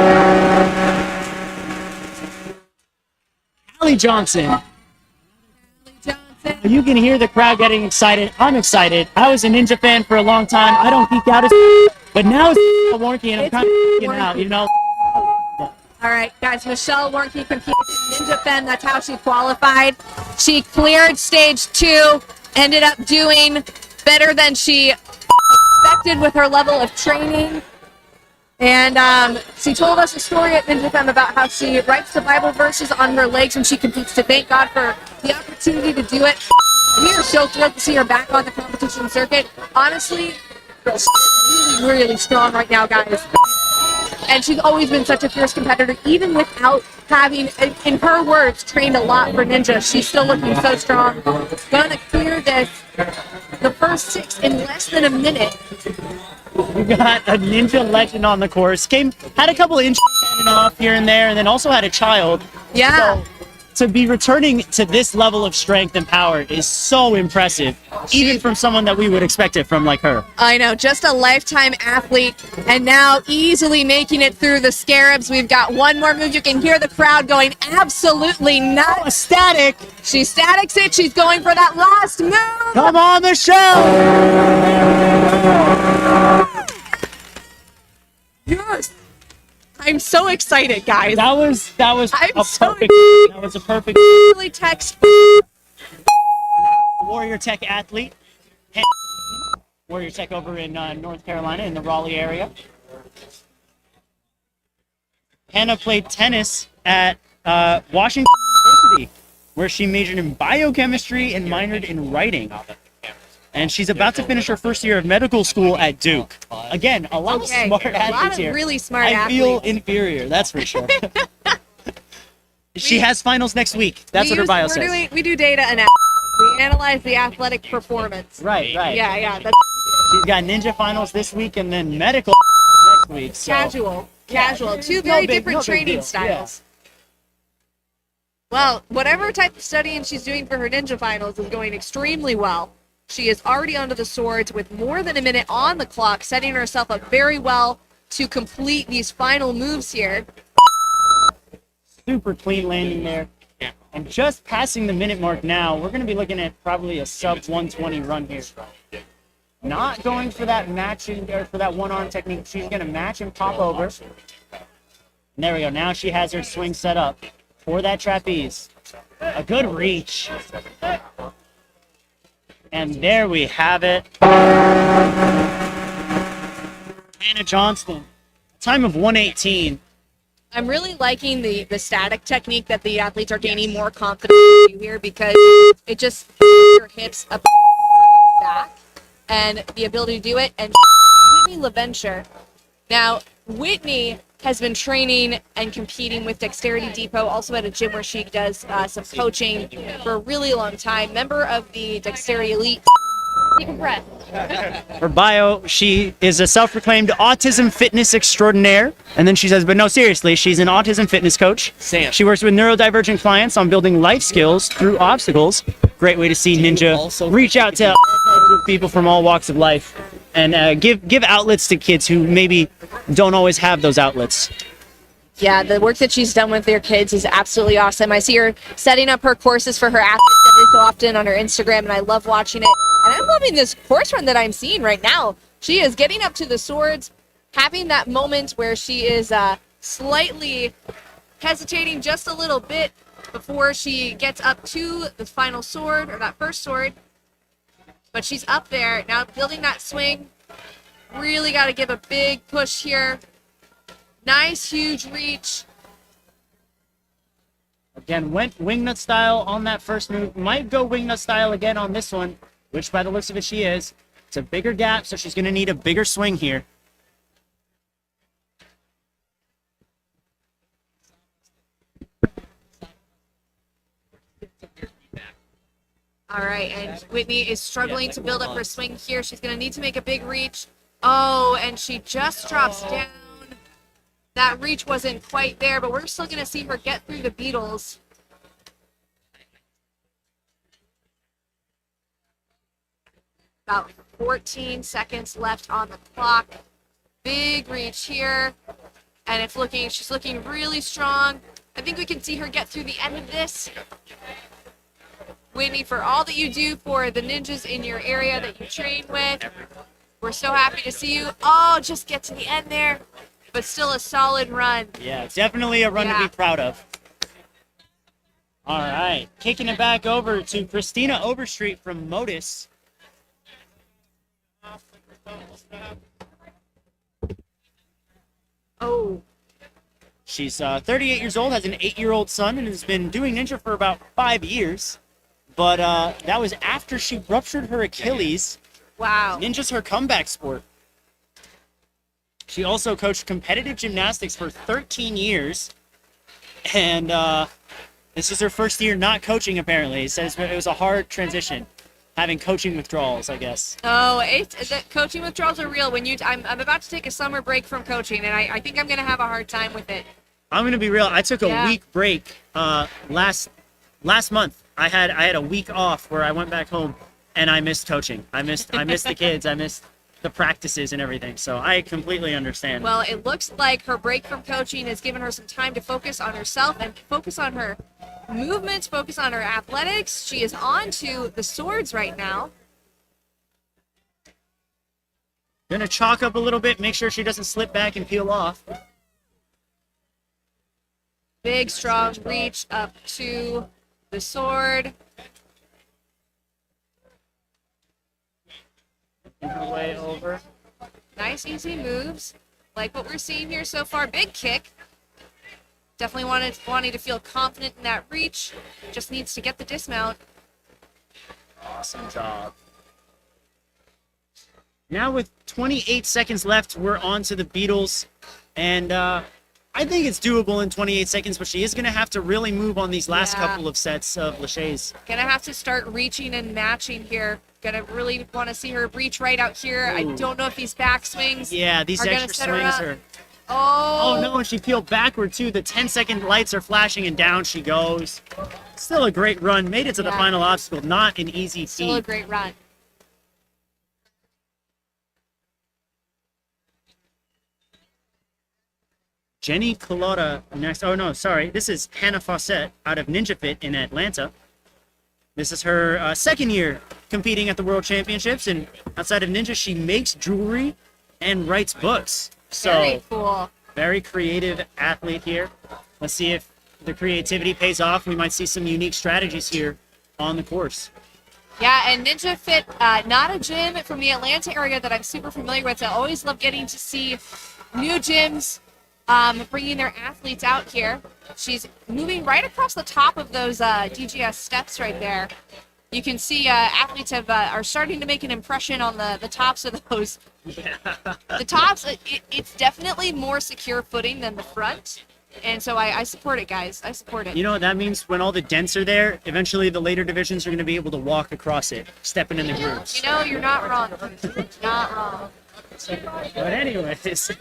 Callie Johnson. You can hear the crowd getting excited. I'm excited. I was a Ninja fan for a long time. I don't geek out as but now it's Warnke and I'm kind of geeking out, you know? All right, guys, Michelle Warnke competed in Ninja Fen. That's how she qualified. She cleared stage 2, ended up doing better than she expected with her level of training. And she told us a story at Ninja Fen about how she writes the Bible verses on her legs when she competes to thank God for the opportunity to do it. We are so thrilled to see her back on the competition circuit. Honestly, she's really, really strong right now, guys. And she's always been such a fierce competitor, even without having, in her words, trained a lot for Ninja. She's still looking so strong. Gonna clear this, the first 6 in less than a minute. We got a Ninja legend on the course. Had a couple inches off here and there, and then also had a child. Yeah. So, to be returning to this level of strength and power is so impressive, even from someone that we would expect it from, like her. I know, just a lifetime athlete, and now easily making it through the scarabs. We've got one more move. You can hear the crowd going absolutely nuts. Oh, static. She statics it. She's going for that last move. Come on, Michelle. Yes. I'm so excited, guys. That was I'm a so perfect. That was a perfect Really text. Warrior Tech athlete. Warrior Tech over in North Carolina in the Raleigh area. Hannah played tennis at Washington University, where she majored in biochemistry and minored in writing. And she's about to finish her first year of medical school at Duke. Again, a lot of smart athletes a lot of here. really smart I feel athletes. inferior, that's for sure. She has finals next week. That's what her bio says. We do data analysis. We analyze the athletic performance. Right. Yeah. That's She's got ninja finals this week and then medical next week. So. casual. Two very different big training deal. styles. Well, whatever type of studying she's doing for her ninja finals is going extremely well. She is already onto the swords with more than a minute on the clock, setting herself up very well to complete these final moves here. Super clean landing there. And just passing the minute mark now, we're going to be looking at probably a sub 120 run here. Not going for that matching or for that one arm technique. She's going to match and pop over. And there we go. Now she has her swing set up for that trapeze. A good reach. And there we have it. Hannah Johnston, time of 1:18. I'm really liking the static technique that the athletes are gaining more confidence in here, because it just your hips up back and the ability to do it. And Whitney LaVenture. Now, Whitney has been training and competing with Dexterity Depot, also at a gym where she does some coaching for a really long time. Member of the Dexterity Elite. Decompress. Her bio, she is a self-proclaimed autism fitness extraordinaire. And then she says, but no, seriously, she's an autism fitness coach. She works with neurodivergent clients on building life skills through obstacles. Great way to see Ninja reach out to people from all walks of life. and give outlets to kids who maybe don't always have those outlets. Yeah, the work that she's done with their kids is absolutely awesome. I see her setting up her courses for her athletes every so often on her Instagram, and I love watching it. And I'm loving this course run that I'm seeing right now. She is getting up to the swords, having that moment where she is slightly hesitating just a little bit before she gets up to the final sword, or that first sword. But she's up there, now building that swing. Really got to give a big push here. Nice, huge reach. Again, went wingnut style on that first move. Might go wingnut style again on this one, which by the looks of it she is. It's a bigger gap, so she's going to need a bigger swing here. All right, and Whitney is struggling to build up her swing here. She's going to need to make a big reach. Oh, and she just drops down. That reach wasn't quite there, but we're still going to see her get through the beetles. About 14 seconds left on the clock. Big reach here. And she's looking really strong. I think we can see her get through the end of this. Whitney, for all that you do for the ninjas in your area that you train with, we're so happy to see you. Oh, just get to the end there. But still a solid run. Yeah, definitely a run to be proud of. All right, kicking it back over to Christina Overstreet from Modus. Oh. She's 38 years old, has an 8-year-old son, and has been doing ninja for about 5 years. But that was after she ruptured her Achilles. Wow. Ninja's her comeback sport. She also coached competitive gymnastics for 13 years. And this is her first year not coaching, apparently. It says it was a hard transition, having coaching withdrawals, I guess. Oh, the coaching withdrawals are real. I'm about to take a summer break from coaching, and I think I'm going to have a hard time with it. I'm going to be real. I took a week break last month. I had a week off where I went back home, and I missed coaching. I missed the kids. I missed the practices and everything. So I completely understand. Well, it looks like her break from coaching has given her some time to focus on herself and focus on her movements, focus on her athletics. She is on to the swords right now. Gonna chalk up a little bit, make sure she doesn't slip back and peel off. Big, strong reach up to the sword. Way over. Nice, easy moves. Like what we're seeing here so far. Big kick. Definitely wanting to feel confident in that reach. Just needs to get the dismount. Awesome job. Now with 28 seconds left, we're on to the Beatles. And I think it's doable in 28 seconds, but she is going to have to really move on these last couple of sets of laches. Gonna have to start reaching and matching here. Gonna really want to see her reach right out here. Ooh. I don't know if these back swings these extra swings are... Oh no, and she peeled backward too. The 10-second lights are flashing and down she goes. Still a great run. Made it to the final obstacle. Not an easy feat. Still a great run. Jenny Colota next. Oh no, sorry. This is Hannah Fawcett out of Ninja Fit in Atlanta. This is her second year competing at the World Championships, and outside of ninja, she makes jewelry and writes books. So very cool. Very creative athlete here. Let's see if the creativity pays off. We might see some unique strategies here on the course. Yeah, and Ninja Fit, not a gym from the Atlanta area that I'm super familiar with. I always love getting to see new gyms bringing their athletes out here. She's moving right across the top of those DGS steps right there. You can see athletes are starting to make an impression on the tops of those. Yeah. The tops, it's definitely more secure footing than the front. And so I support it, guys. I support it. You know what that means? When all the dents are there, eventually the later divisions are going to be able to walk across it, stepping in the grooves. You know, you're not wrong. Not wrong. But anyways,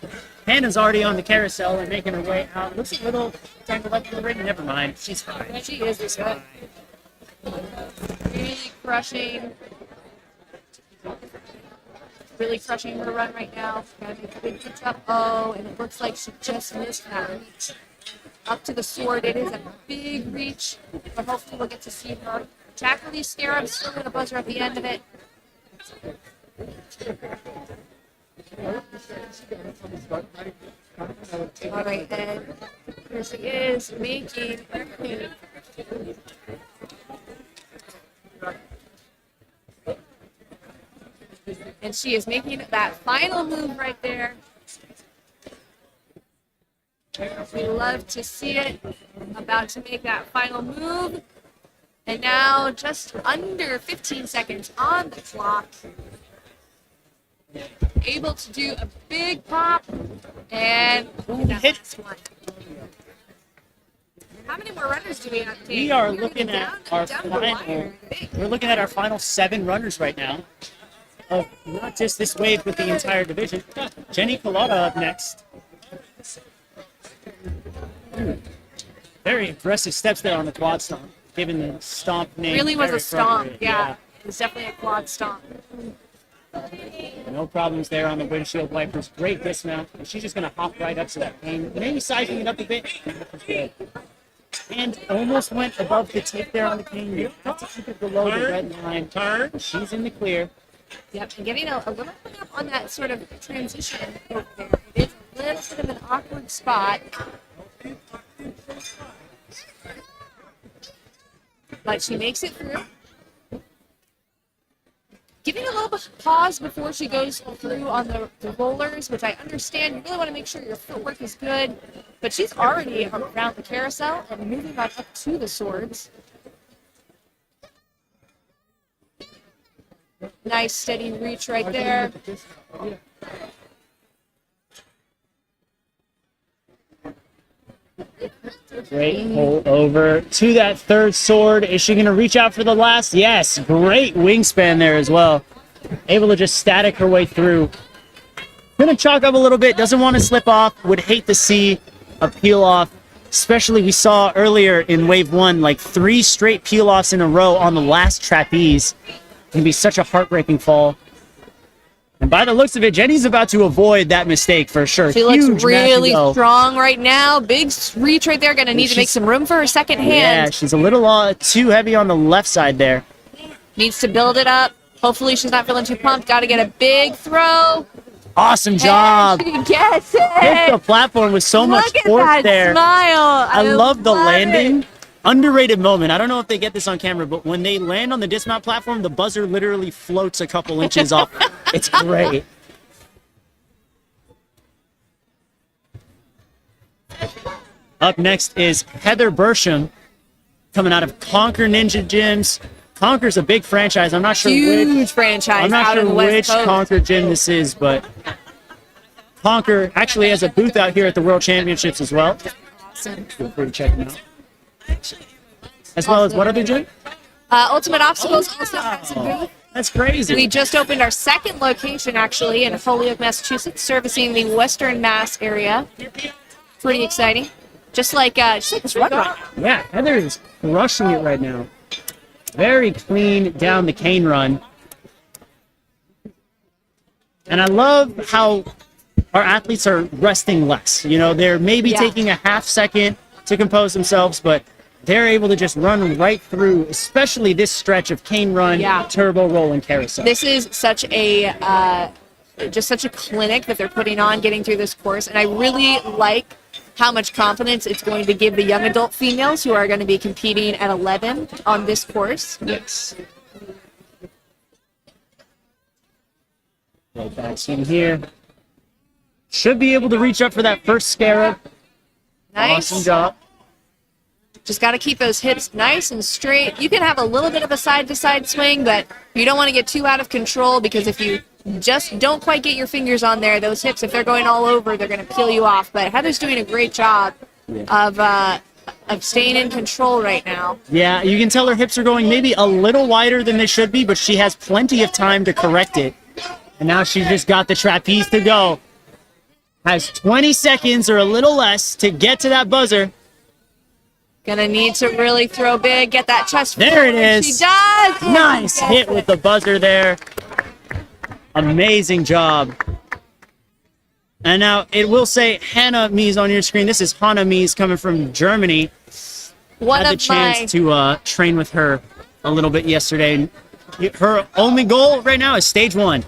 Hannah's already on the carousel and making her way out. Looks a little tangled up in the ring. Never mind. She's fine. She is. She's fine. Really crushing. really crushing her run right now. Gotta make a big pitch up. Oh, and it looks like she just missed that reach. Up to the sword. It is a big reach, but hopefully we'll get to see her tackle these scarabs, still with a buzzer at the end of it. All right, then. Here she is, making her move. And she is making that final move right there. We love to see it. About to make that final move. And now just under 15 seconds on the clock. Able to do a big pop. And that last one. How many more runners do we have to take? We are looking at our final. We're looking at our final 7 runners right now. Of not just this wave, but the entire division. Jenny Colada up next. Very impressive steps there on the quad stomp, given the stomp name. Really was a stomp, appropriate. yeah. It was definitely a quad stomp. No problems there on the windshield wipers. Great dismount. And she's just going to hop right up to that pane. Maybe sizing it up a bit. And almost went above the tip there on the cane. You have to keep it below the red line. Turn. She's in the clear. Yep, and getting a little bit up on that sort of transition over there. It is a little bit of an awkward spot. But she makes it through. Giving a little bit of pause before she goes through on the rollers, which I understand. You really want to make sure your footwork is good. But she's already around the carousel and moving on up to the swords. Nice steady reach right there. Great pull over to that third sword. Is she going to reach out for the last? Yes. Great wingspan there as well. Able to just static her way through. Going to chalk up a little bit. Doesn't want to slip off. Would hate to see a peel off. Especially we saw earlier in wave 1, like 3 straight peel offs in a row on the last trapeze. It can be such a heartbreaking fall. And by the looks of it, Jenny's about to avoid that mistake for sure. She looks really strong right now. Big reach right there. Going to need to make some room for her second hand. Yeah, she's a little too heavy on the left side there. Needs to build it up. Hopefully she's not feeling too pumped. Got to get a big throw. Awesome job. And she gets it. Hit the platform with so much force Look at that there. smile. I love the landing. It. Underrated moment. I don't know if they get this on camera, but when they land on the dismount platform, the buzzer literally floats a couple inches off. It's great. Up next is Heather Bersham, coming out of Conquer Ninja Gyms. Conquer's a big franchise. I'm not sure Huge franchise. I'm not out sure of the West which Coast. Conquer gym this is, but Conquer actually has a booth out here at the World Championships as well. Awesome. Feel free to check them out. As well as what other gym? Ultimate Obstacles also has a booth. That's crazy. We just opened our second location, actually, in Holyoke, Massachusetts, servicing the Western Mass area. Pretty exciting. Just like this run right now. Yeah, Heather is crushing it right now. Very clean down the cane run. And I love how our athletes are resting less. You know, they're maybe taking a half second to compose themselves, but they're able to just run right through, especially this stretch of cane run, turbo roll, and carousel. This is such a clinic that they're putting on getting through this course, and I really like how much confidence it's going to give the young adult females who are going to be competing at 11 on this course. Yes. Right back in here. Should be able to reach up for that first scarab. Nice. Awesome job. Just got to keep those hips nice and straight. You can have a little bit of a side-to-side swing, but you don't want to get too out of control, because if you just don't quite get your fingers on there, those hips, if they're going all over, they're going to peel you off. But Heather's doing a great job of staying in control right now. Yeah, you can tell her hips are going maybe a little wider than they should be, but she has plenty of time to correct it. And now she's just got the trapeze to go. Has 20 seconds or a little less to get to that buzzer. Gonna need to really throw big, get that chest There it forward. is. She does. Nice hit with the buzzer there. Amazing job. And now it will say Hannah Mies on your screen. This is Hannah Mies coming from Germany. One Had the of my chance to train with her a little bit yesterday. Her only goal right now is stage 1.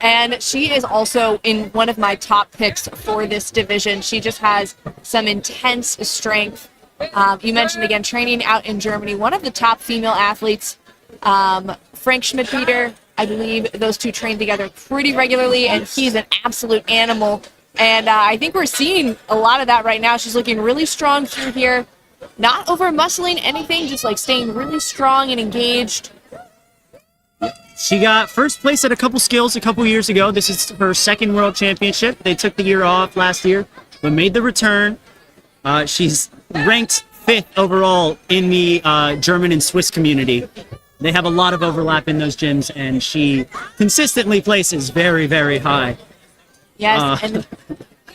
And she is also in one of my top picks for this division. She just has some intense strength. You mentioned, again, training out in Germany. One of the top female athletes, Frank Schmidt-Peter, I believe those two train together pretty regularly, and he's an absolute animal. And I think we're seeing a lot of that right now. She's looking really strong through here. Not over-muscling anything, just like staying really strong and engaged. She got first place at a couple skills a couple years ago. This is her second world championship. They took the year off last year, but made the return. She's ranked 5th overall in the German and Swiss community. They have a lot of overlap in those gyms, and she consistently places very, very high. Yes, and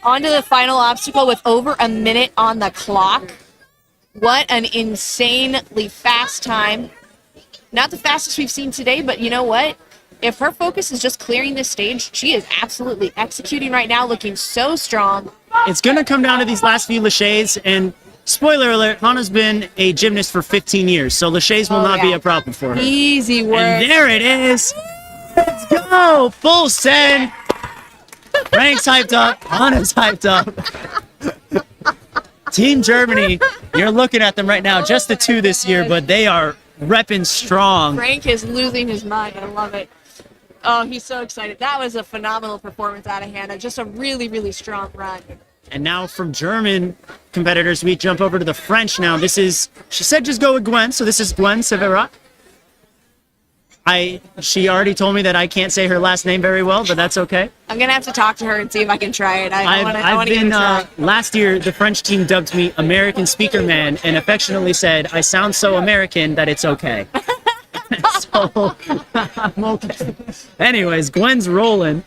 on to the final obstacle with over a minute on the clock. What an insanely fast time. Not the fastest we've seen today, but you know what? If her focus is just clearing this stage, she is absolutely executing right now, looking so strong. It's going to come down to these last few laches, and spoiler alert, Hannah's been a gymnast for 15 years, so laches will not be a problem for her. Easy work. And there it is. Let's go. Full send. Frank's hyped up. Hannah's hyped up. Team Germany, you're looking at them right now. Just the 2 this year, but they are repping strong. Frank is losing his mind. I love it. Oh, he's so excited. That was a phenomenal performance out of Hannah. Just a really, really strong run. And now from German competitors, we jump over to the French now. This is, she said just go with Gwen, so this is Gwen Severa. She already told me that I can't say her last name very well, but that's okay. I'm going to have to talk to her and see if I can try it. I want to give it a try. Last year, the French team dubbed me American Speaker Man and affectionately said, I sound so American that it's okay. So, I'm okay. Anyways, Gwen's rolling.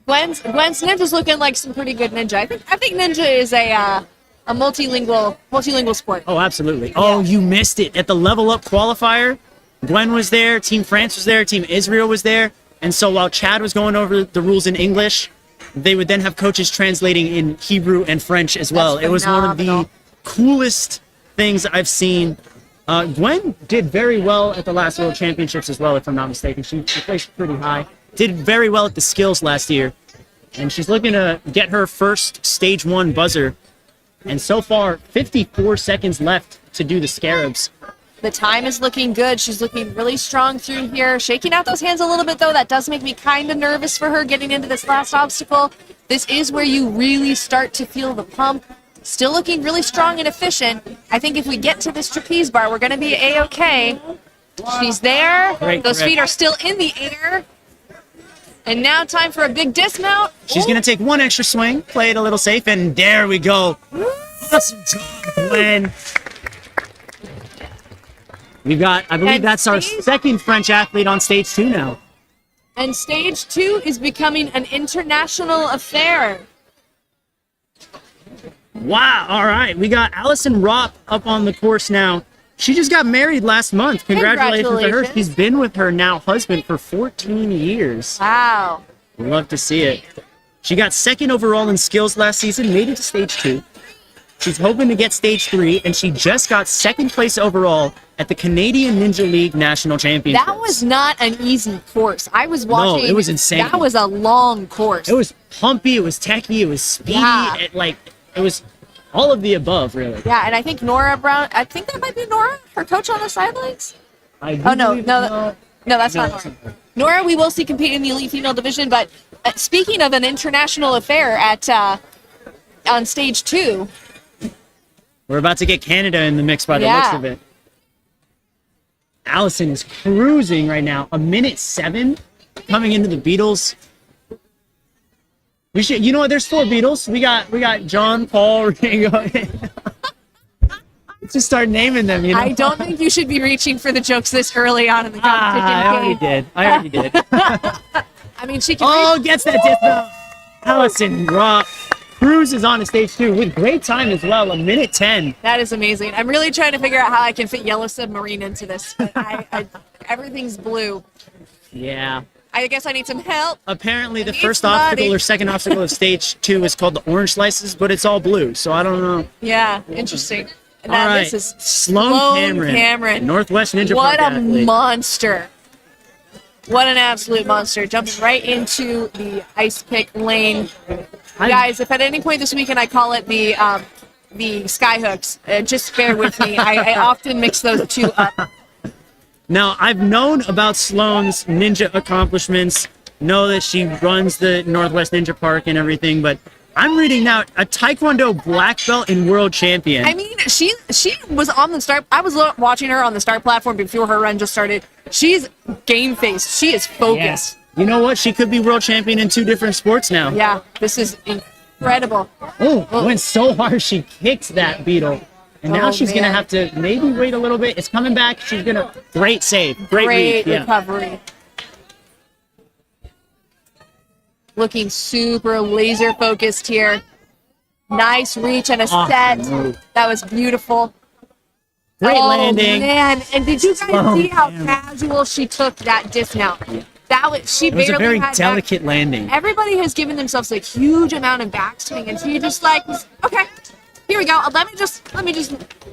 Gwen's ninja's looking like some pretty good ninja. I think ninja is a multilingual sport. Oh, absolutely. Oh, you missed it. At the level up qualifier, Gwen was there, Team France was there, Team Israel was there. And so while Chad was going over the rules in English, they would then have coaches translating in Hebrew and French as well. That's it was one of the coolest things I've seen. Gwen did very well at the last World Championships as well, if I'm not mistaken. She placed pretty high. Did very well at the skills last year. And she's looking to get her first stage 1 buzzer. And so far, 54 seconds left to do the scarabs. The time is looking good. She's looking really strong through here. Shaking out those hands a little bit, though. That does make me kind of nervous for her getting into this last obstacle. This is where you really start to feel the pump. Still looking really strong and efficient. I think if we get to this trapeze bar, we're going to be A-okay. She's there. Great Those grip. feet are still in the air. And now time for a big dismount. She's going to take one extra swing, play it a little safe, and there we go. Awesome job, Gwen. We've got, I believe And that's our stage- second French athlete on stage 2 now. And stage 2 is becoming an international affair. Wow, all right. We got Allison Ropp up on the course now. She just got married last month. Congratulations to her. Congratulations. She's been with her now husband for 14 years. Wow. Love to see it. She got second overall in skills last season, made it to stage 2. She's hoping to get stage 3, and she just got second place overall at the Canadian Ninja League National Championships. That was not an easy course. I was watching. No, it was insane. That was a long course. It was pumpy, it was techy, it was speedy. Yeah. It was all of the above, really. Yeah, and I think Nora Brown, I think that might be Nora, her coach on the sidelines. I do Oh, no, believe- no, that's No, not that's Nora. not Nora, we will see compete in the elite female division, but speaking of an international affair at on stage 2, We're about to get Canada in the mix by the looks Yeah. of it. Allison is cruising right now. 1:07 coming into the Beatles. We should, you know what? There's 4 Beatles. We got John, Paul, Ringo. Let's just start naming them. You know. I don't think you should be reaching for the jokes this early on in the I already competition. did. I mean, she can. Oh, gets that dismount. Allison Rock cruises on to stage 2 with great time as well. 1:10. That is amazing. I'm really trying to figure out how I can fit Yellow Submarine into this. But everything's blue. Yeah. I guess I need some help. Apparently, the need first somebody. obstacle or second obstacle of stage 2 is called the orange slices, but it's all blue, so I don't know. Yeah, interesting. And All now right, this is Sloan Cameron, Northwest Ninja What Park a athlete. monster. What an absolute monster. Jumping right into the ice pick lane. Guys, if at any point this weekend I call it the sky hooks, just bear with me. I often mix those two up. Now, I've known about Sloane's ninja accomplishments, know that she runs the Northwest Ninja Park and everything, but I'm reading now a Taekwondo black belt and world champion. I mean, she was on the start. I was watching her on the start platform before her run just started. She's game faced. She is focused. You know what? She could be world champion in 2 different sports now. Yeah, this is incredible. Oh, went so hard she kicked that beetle. And now Oh, she's going to man. have to maybe wait a little bit. It's coming back. She's going to... Great save. Great read. Yeah. recovery. Looking super laser focused here. Nice reach and a Awesome set. move. That was beautiful. Great Oh, landing. man. And did you guys Oh, see how damn. casual she took that dismount? That was she It was barely a very had back- delicate landing. Everybody has given themselves a huge amount of backswing, and she just like, okay, here we go. Let me just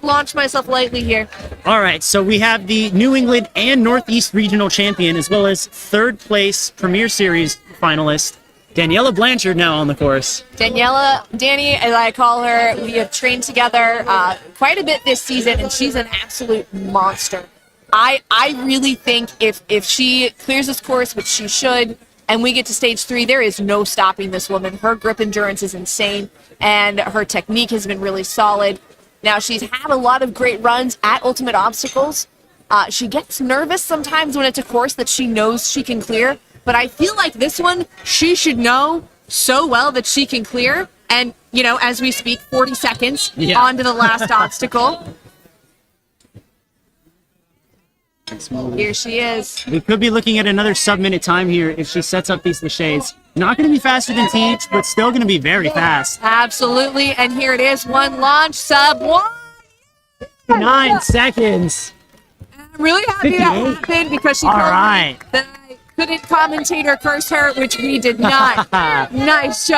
launch myself lightly here. All right, so we have the New England and Northeast Regional Champion, as well as 3rd place Premier Series finalist, Daniela Blanchard, now on the course. Danny, as I call her, we have trained together quite a bit this season, and she's an absolute monster. I really think if she clears this course, which she should, and we get to stage 3, there is no stopping this woman. Her grip endurance is insane, and her technique has been really solid. Now, she's had a lot of great runs at Ultimate Obstacles. She gets nervous sometimes when it's a course that she knows she can clear, but I feel like this one, she should know so well that she can clear. And, you know, as we speak, 40 seconds on to the last obstacle. Here she is. We could be looking at another sub-minute time here if she sets up these laches. Not going to be faster than Teach, but still going to be very fast. Absolutely. And here it is. One launch, sub 1. 9 seconds. I'm really happy that 58. happened because she All told right. me that I couldn't commentate or curse her, which we did not. Nice job.